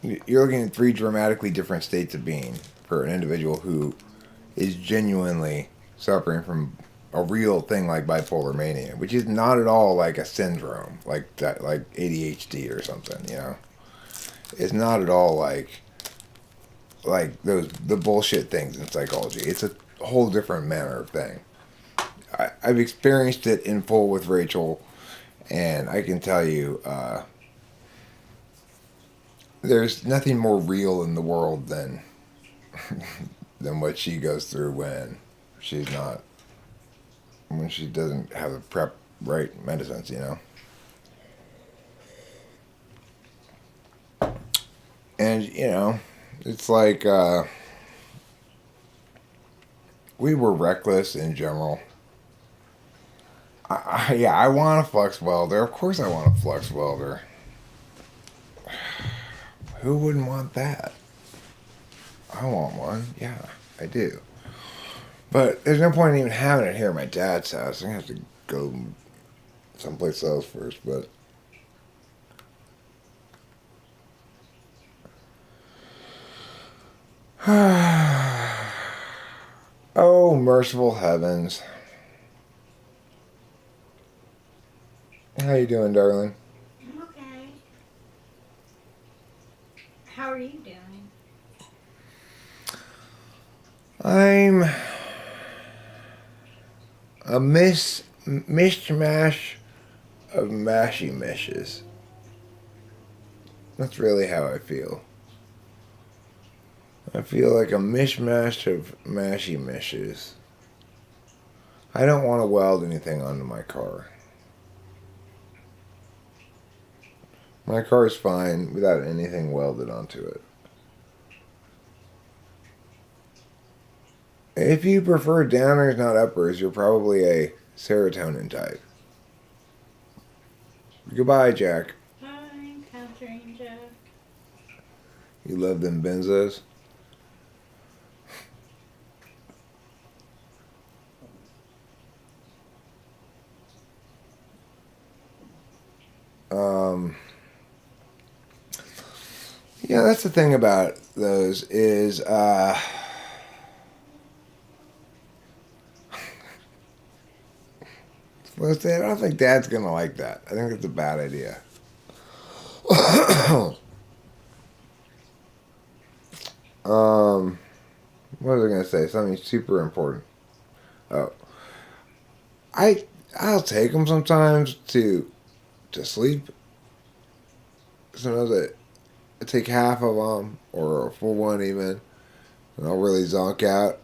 You're looking at three dramatically different states of being for an individual who is genuinely suffering from a real thing like bipolar mania, which is not at all like a syndrome, like that, like ADHD or something. You know, it's not at all like the bullshit things in psychology. It's a whole different manner of thing. I've experienced it in full with Rachel, and I can tell you, there's nothing more real in the world than than what she goes through when she doesn't have the prep right medicines, you know. And you know, it's like we were reckless in general. Yeah, I want a flux welder. Of course, I want a flux welder. Who wouldn't want that? I want one. Yeah, I do. But there's no point in even having it here at my dad's house. I'm gonna have to go someplace else first. But oh, merciful heavens! How you doing, darling? I'm okay. How are you doing? I'm a mishmash of mashy mishes. That's really how I feel. I feel like a mishmash of mashy mishes. I don't want to weld anything onto my car. My car is fine without anything welded onto it. If you prefer downers, not uppers, you're probably a serotonin type. Goodbye, Jack. I'm Catherine Jack. You love them benzos? Yeah, that's the thing about those is, well, I don't think Dad's gonna like that. I think it's a bad idea. What was I gonna say? Something super important. Oh, I'll take them sometimes to sleep. Sometimes I take half of them or a full one even, and I'll really zonk out.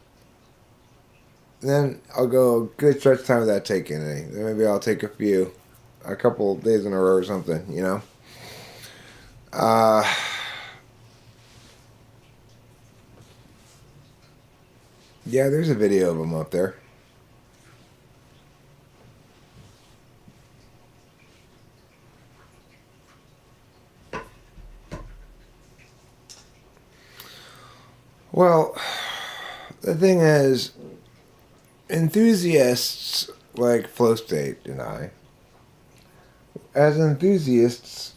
Then I'll go a good stretch of time without taking any. Then maybe I'll take a couple days in a row or something, you know. Yeah, there's a video of them up there. Well, the thing is, enthusiasts like Flow State and I, as enthusiasts,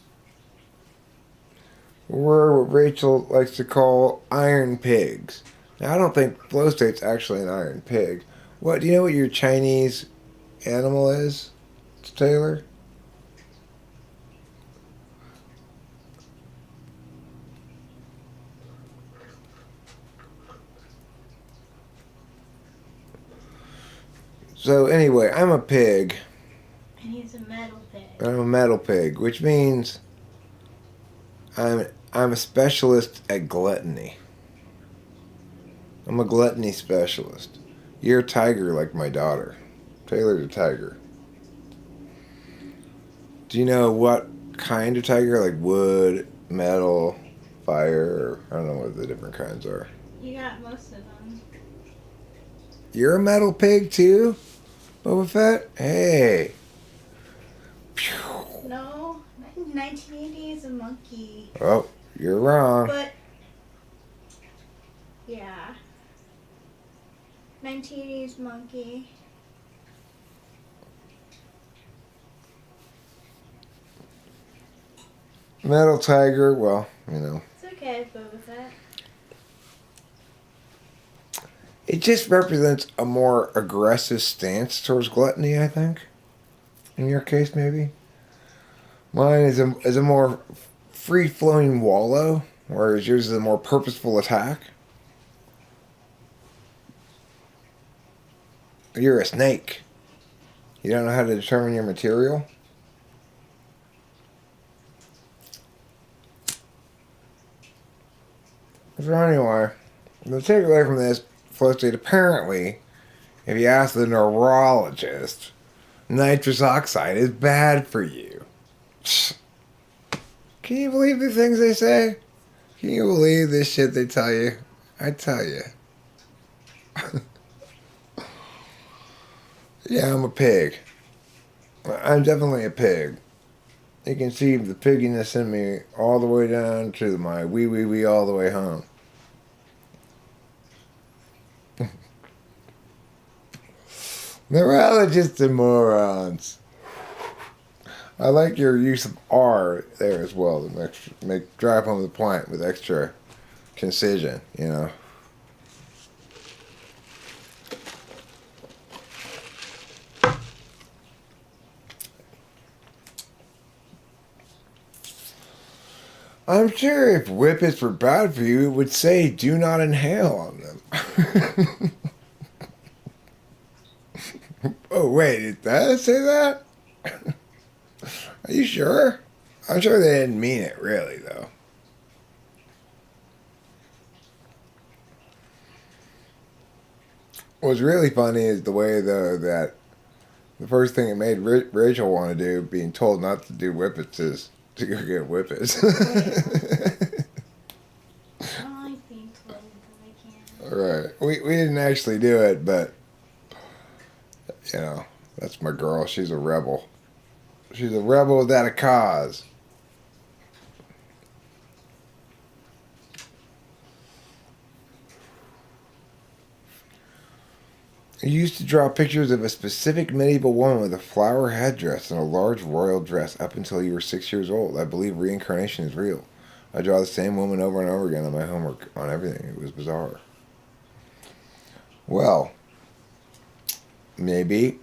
we're what Rachel likes to call iron pigs. Now, I don't think Flow State's actually an iron pig. What, do you know what your Chinese animal is, Taylor? So anyway, I'm a pig. And he's a metal pig. I'm a metal pig, which means I'm a specialist at gluttony. I'm a gluttony specialist. You're a tiger like my daughter. Taylor's a tiger. Do you know what kind of tiger? Like wood, metal, fire, or I don't know what the different kinds are. You got most of them. You're a metal pig too? Boba Fett? Hey. No, 1980 is a monkey. Oh, you're wrong. But, yeah. 1980s monkey. Metal tiger, well, you know. It's okay, I go with that. It just represents a more aggressive stance towards gluttony, I think. In your case, maybe. Mine is a more free-flowing wallow, whereas yours is a more purposeful attack. You're a snake. You don't know how to determine your material? So anyway, the takeaway from this flow state, apparently, if you ask the neurologist, nitrous oxide is bad for you. Can you believe the things they say? Can you believe this shit they tell you? I tell you. Yeah, I'm a pig. I'm definitely a pig. You can see the pigginess in me all the way down to my wee all the way home. Neurologists and morons. I like your use of R there as well to drive home the point with extra concision, you know. I'm sure if whippets were bad for you, it would say do not inhale on them. Oh, wait, did that say that? Are you sure? I'm sure they didn't mean it, really, though. What's really funny is the way, though, that the first thing it made Rachel want to do, being told not to do whippets, is to go get whippets. I don't like being told that I can't. Right. We didn't actually do it, but, you know, that's my girl. She's a rebel. She's a rebel without a cause. He used to draw pictures of a specific medieval woman with a flower headdress and a large royal dress up until you were 6 years old. I believe reincarnation is real. I draw the same woman over and over again on my homework, on everything. It was bizarre. Well, maybe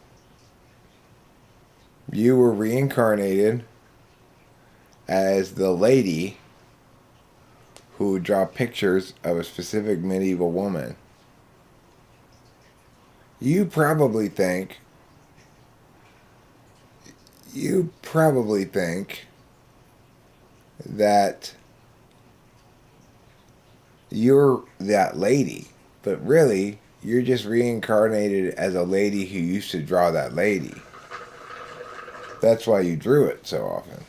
you were reincarnated as the lady who would draw pictures of a specific medieval woman. You probably think that you're that lady, but really you're just reincarnated as a lady who used to draw that lady. That's why you drew it so often.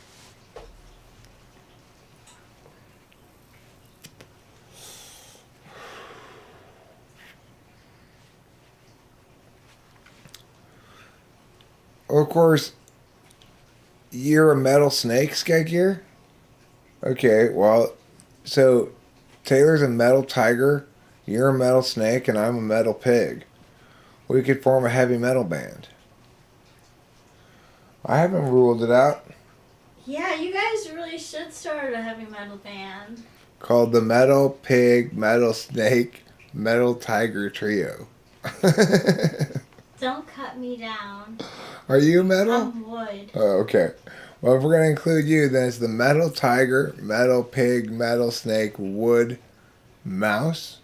Of course, you're a metal snake, Skygear? Okay, well, so Taylor's a metal tiger, you're a metal snake, and I'm a metal pig. We could form a heavy metal band. I haven't ruled it out. Yeah, you guys really should start a heavy metal band. Called the Metal Pig, Metal Snake, Metal Tiger Trio. Don't cut me down. Are you metal? I'm wood. Oh, okay. Well, if we're going to include you, then it's the Metal Tiger, Metal Pig, Metal Snake, Wood, Mouse.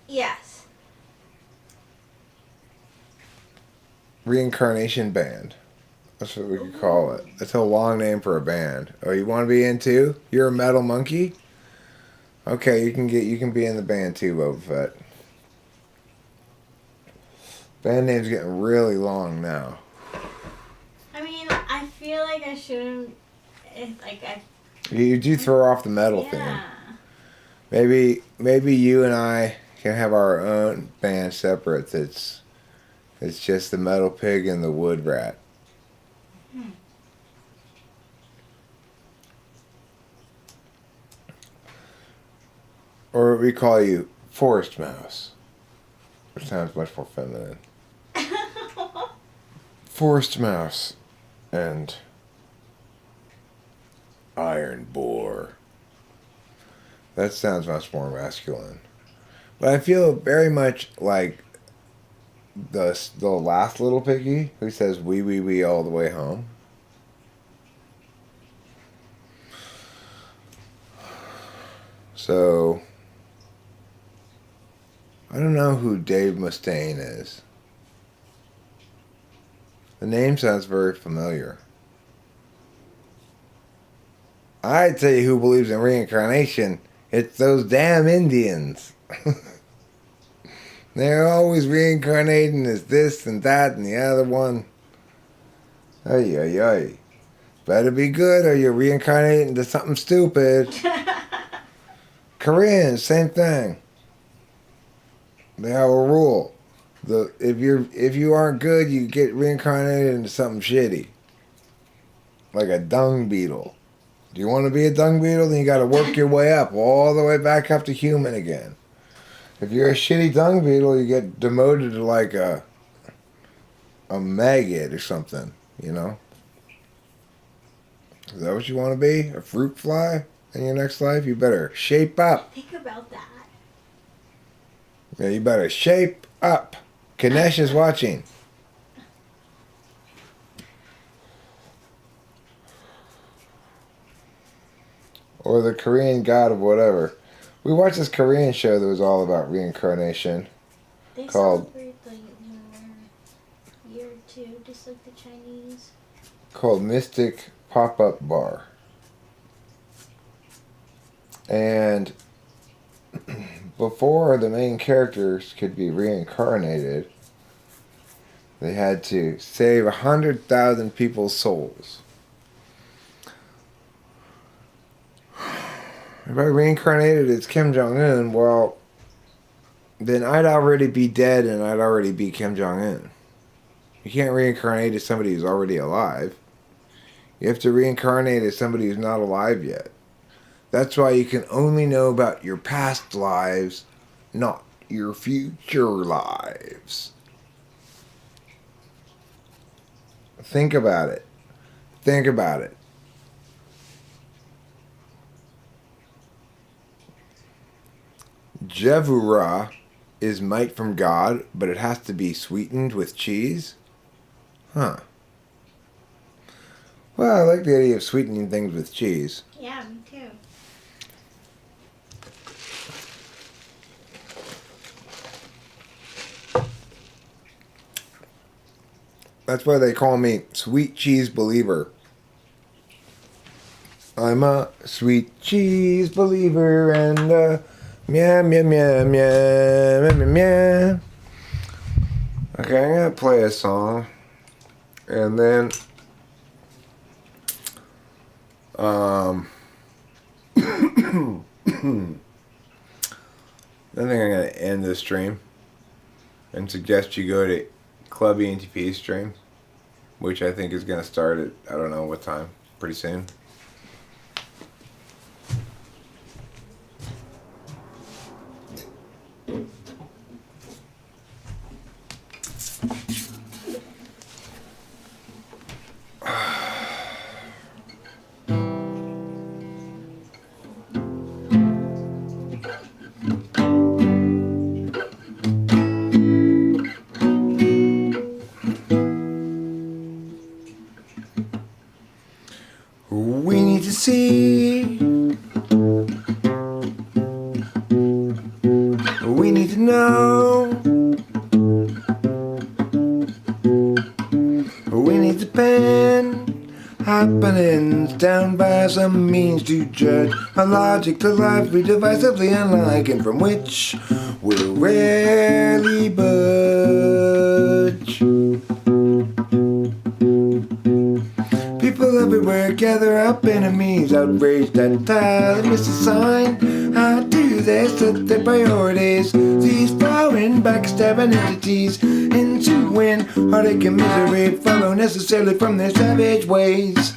Yes. Reincarnation Band. That's what we could call it. That's a long name for a band. Oh, you want to be in too? You're a metal monkey? Okay, you can be in the band too, Boba Fett. Band name's getting really long now. I mean, I feel like I shouldn't. You do throw off the metal theme. Maybe you and I can have our own band separate. It's just the Metal Pig and the Wood Rat. Or we call you Forest Mouse. It sounds much more feminine. Forest mouse and iron boar. That sounds much more masculine. But I feel very much like the last little piggy who says wee all the way home. So, I don't know who Dave Mustaine is. The name sounds very familiar. I tell you who believes in reincarnation. It's those damn Indians. They're always reincarnating as this and that and the other one. Ay, ay, ay. Better be good or you're reincarnating into something stupid. Koreans, same thing. They have a rule. If you aren't good, you get reincarnated into something shitty. Like a dung beetle. Do you want to be a dung beetle? Then you got to work your way up, all the way back up to human again. If you're a shitty dung beetle, you get demoted to like a maggot or something, you know? Is that what you want to be? A fruit fly in your next life? You better shape up. Think about that. Yeah, you better shape up. Kanesh is watching. Or the Korean god of whatever. We watched this Korean show that was all about reincarnation. They called celebrate like Lunar Year too, just like the Chinese. Called Mystic Pop-Up Bar. And before the main characters could be reincarnated, they had to save 100,000 people's souls. If I reincarnated as Kim Jong-un, well, then I'd already be dead and I'd already be Kim Jong-un. You can't reincarnate as somebody who's already alive. You have to reincarnate as somebody who's not alive yet. That's why you can only know about your past lives, not your future lives. Think about it. Think about it. Jevura is might from God, but it has to be sweetened with cheese? Huh. Well, I like the idea of sweetening things with cheese. Yeah, me too. That's why they call me Sweet Cheese Believer. I'm a sweet cheese believer and meow, meow, meow, meow, meow, meow, meow. Okay, I'm gonna play a song, and then I think I'm gonna end this stream and suggest you go to Club ENTP stream, which I think is gonna start at I don't know what time, pretty soon. We need to see. We need to know. We need to pen happenings down by some means to judge a logic to life we divisively unlike and from which we'll rarely budge. People everywhere gather up enemies, outraged at time, miss a sign. How do they set their priorities? These foreign backstabbing entities into win heartache and misery follow necessarily from their savage ways.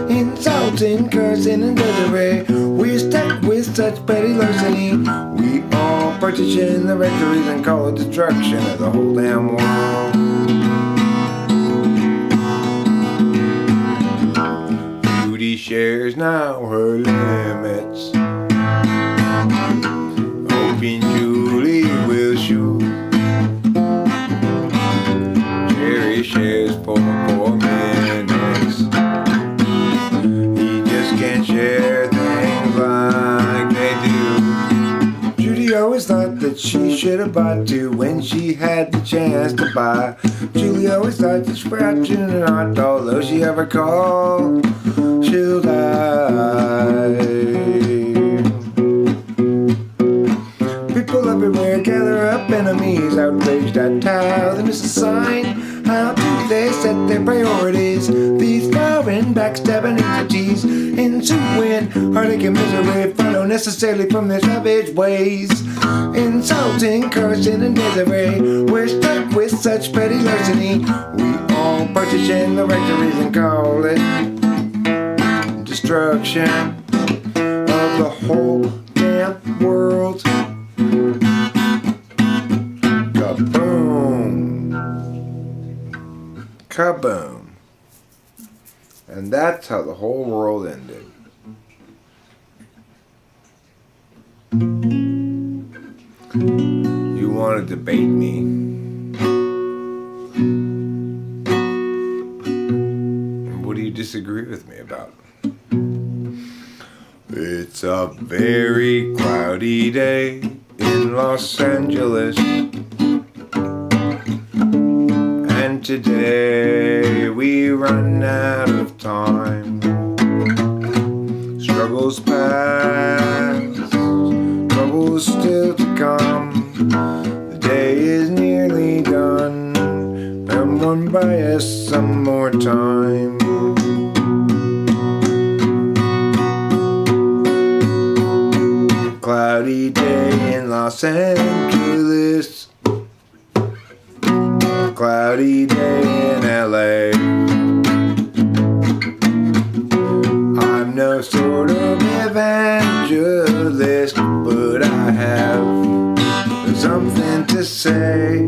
Insulting, cursing, and misery. We're stuck with such petty larceny. We all partition the rectories and call it destruction of the whole damn world. Beauty shares now her limits, hoping Julie will shoot. Jerry shares for 4 minutes. He just can't share things like they do. Judy always thought that she should have bought 2 when she had the chance to buy. Julie always thought that scratching an heart, although she ever called, she'll die. People everywhere gather up, enemies outraged at how they miss a sign. How do they set their priorities? These foreign backstabbing entities, ensuing heartache and misery follow necessarily from their savage ways. Insulting, cursing, and Desiree, we're stuck with such petty larceny. We all partition the rectories and call it destruction of the whole damn world. Kaboom! Kaboom! And that's how the whole world ended. You want to debate me? What do you disagree with me about? It's a very cloudy day in Los Angeles, and today we run out of time. Struggles past, troubles still to come. The day is nearly done. Come on by us some more time. Cloudy day in Los Angeles, cloudy day in LA. I'm no sort of evangelist, but I have something to say.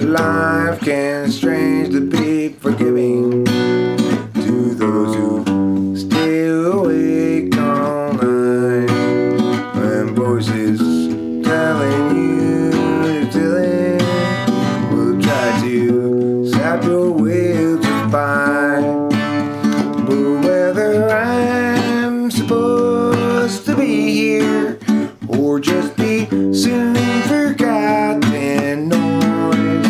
Life can strangely be forgiving to those who stay awake all night, when voices telling you till it will try to sap your will to find. But whether I'm supposed to be here or just be soon forgotten, noise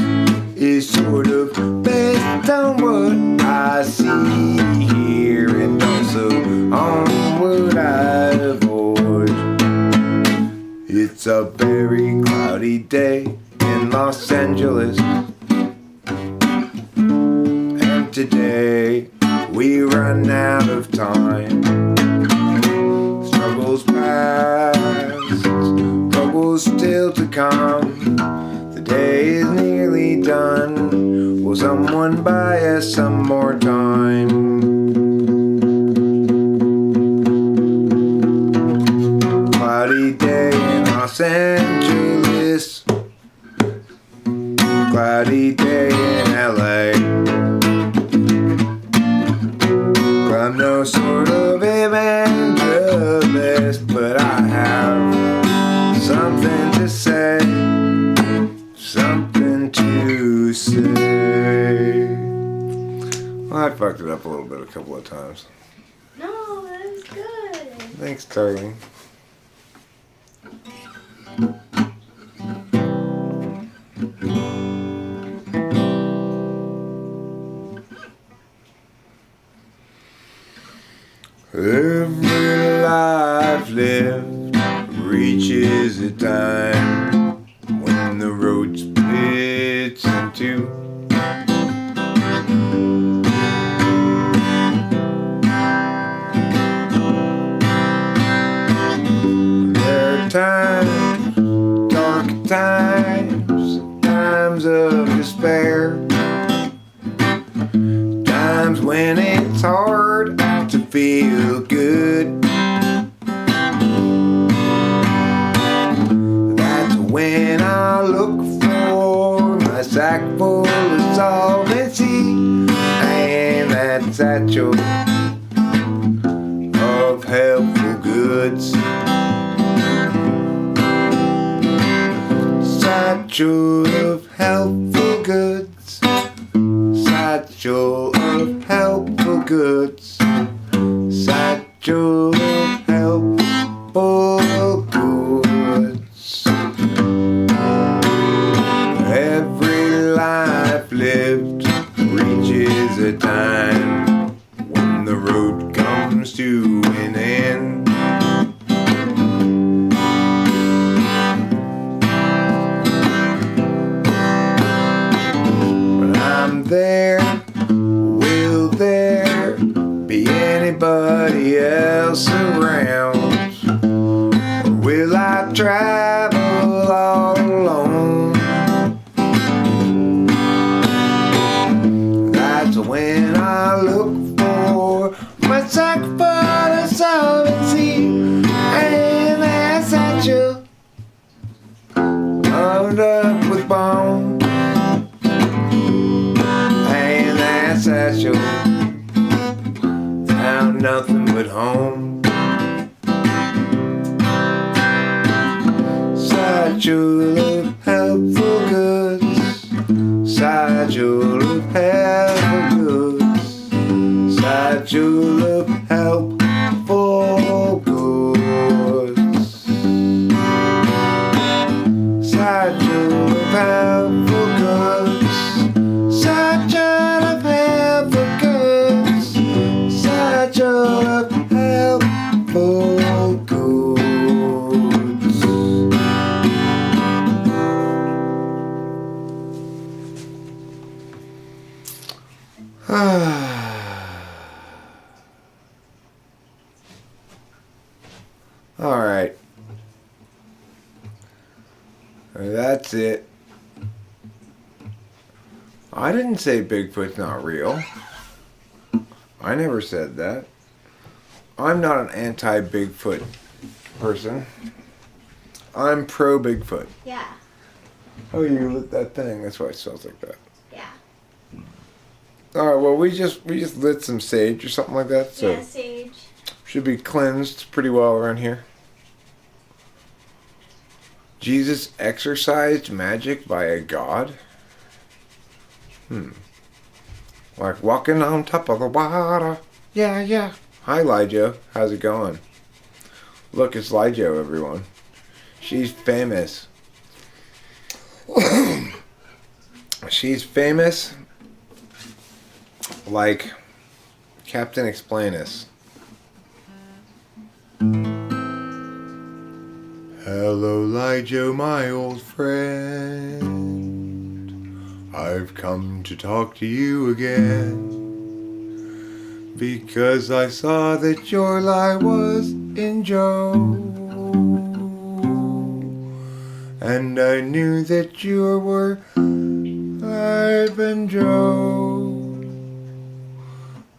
is sort of based on what I see here and also on what I avoid. It's a very cloudy day in Los Angeles, and today we run out of time. Struggles past, troubles still to come. The day is nearly done. Will someone buy us some more time? Cloudy day in Los Angeles, cloudy day in LA. I'm no sort of evangelist, but I have something to say, something to say. Well, I fucked it up a little bit a couple of times. No, that's good. Thanks, darling. Every life lived reaches a time when the road splits in two. There are times, dark times, times of despair, times when it's hard to feel good. solvency and that satchel of helpful goods. Satchel of helpful goods. Satchel of helpful goods. Satchel of helpful goods. Every life lived reaches a time when the road comes to an end. When I'm there, will there be anybody else around? Or will I travel all alone? That's when I look for my sack full of solvency and that satchel loaded up with bone. And that satchel found nothing but home. Satchel of helpful goods. Satchel of helpful goods. Satchel of helpful goods. Satchel of helpful goods. Satchel of helpful goods. Satchel of helpful goods. All right. That's it. I didn't say Bigfoot's not real. I never said that. I'm not an anti-Bigfoot person. I'm pro-Bigfoot. Yeah. Oh, you lit that thing. That's why it smells like that. Yeah. All right. Well, we just lit some sage or something like that. So Yeah, sage. should be cleansed pretty well around here. Jesus exorcised magic by a god? Like walking on top of the water. Yeah, yeah. Hi, Lijo. How's it going? Look, it's Lijo, everyone. She's famous. She's famous like Captain Explainus. Hello, Lijo, my old friend. I've come to talk to you again because I saw that your lie was in Joe, and I knew that you were I've been Joe,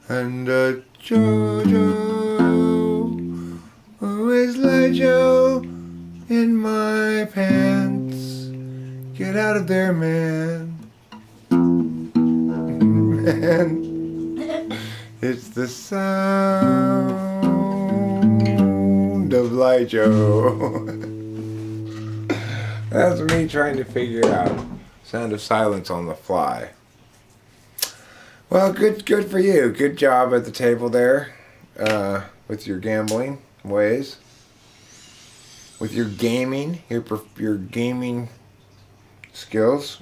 and Jojo, who is Lijo in my pants? Get out of there, man. Man, it's the sound of Lijo. That's me trying to figure out sound of silence on the fly. Well, good for you. Good job at the table there, with your gambling ways, with your gaming, your gaming skills.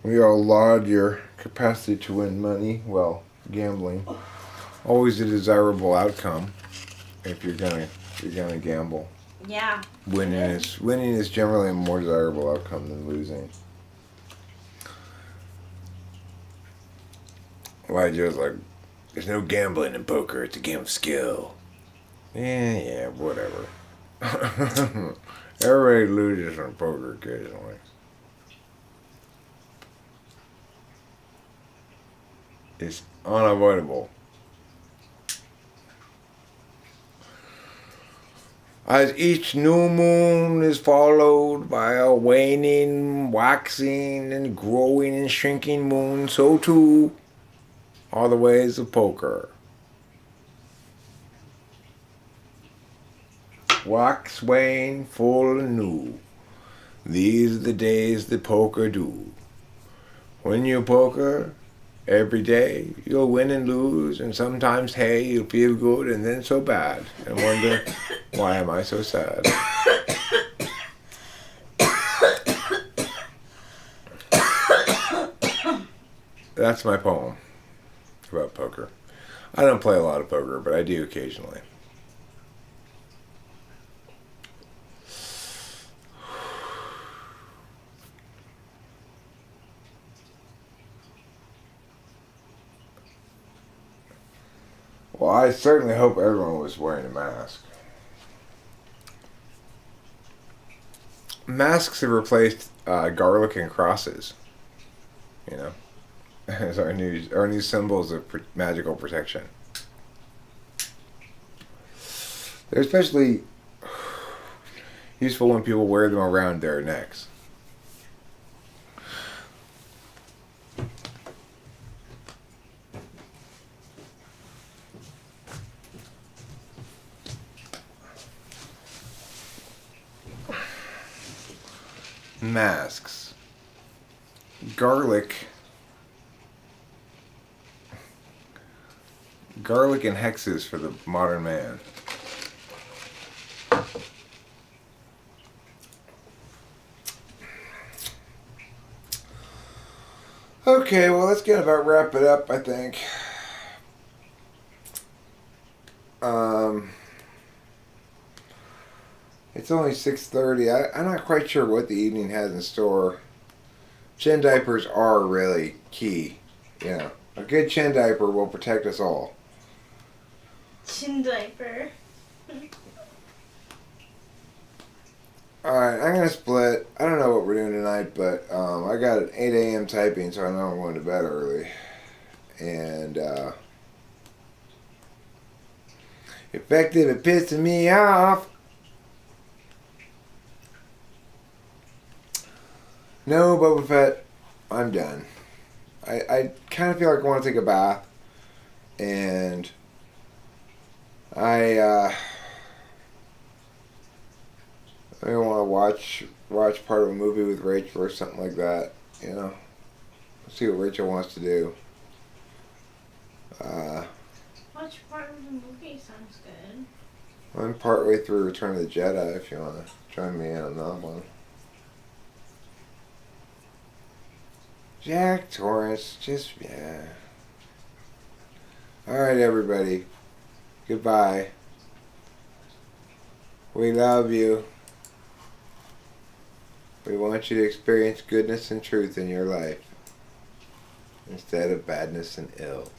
We all laud your capacity to win money. Well, gambling, always a desirable outcome if you're gonna gamble. Yeah. Winning is generally a more desirable outcome than losing. Elijah's like, there's no gambling in poker. It's a game of skill. Yeah, whatever. Everybody loses in poker occasionally. It's unavoidable. As each new moon is followed by a waning, waxing, and growing and shrinking moon, so too are the ways of poker. Wax, wane, full, and new. These are the days that poker do. When you poker, every day you'll win and lose, and sometimes, hey, you'll feel good and then so bad, and wonder, why am I so sad? That's my poem about poker. I don't play a lot of poker, but I do occasionally. Well, I certainly hope everyone was wearing a mask. Masks have replaced garlic and crosses, you know, as our new symbols of magical protection. They're especially useful when people wear them around their necks. Masks. Garlic and hexes for the modern man. Okay, well, let's get about wrap it up, I think. It's only 6:30. I'm not quite sure what the evening has in store. Chin diapers are really key. You know, a good chin diaper will protect us all. Chin diaper. Alright, I'm going to split. I don't know what we're doing tonight, but I got an 8 a.m. typing, so I know I'm going to bed early. And, effective at pissing me off. No, Boba Fett, I'm done. I kind of feel like I want to take a bath. And I want to watch part of a movie with Rachel or something like that. You know, see what Rachel wants to do. Watch part of the movie sounds good. I'm partway through Return of the Jedi. If you want to join me in on that one. Jack Torrance, yeah. Alright, everybody. Goodbye. We love you. We want you to experience goodness and truth in your life instead of badness and ill.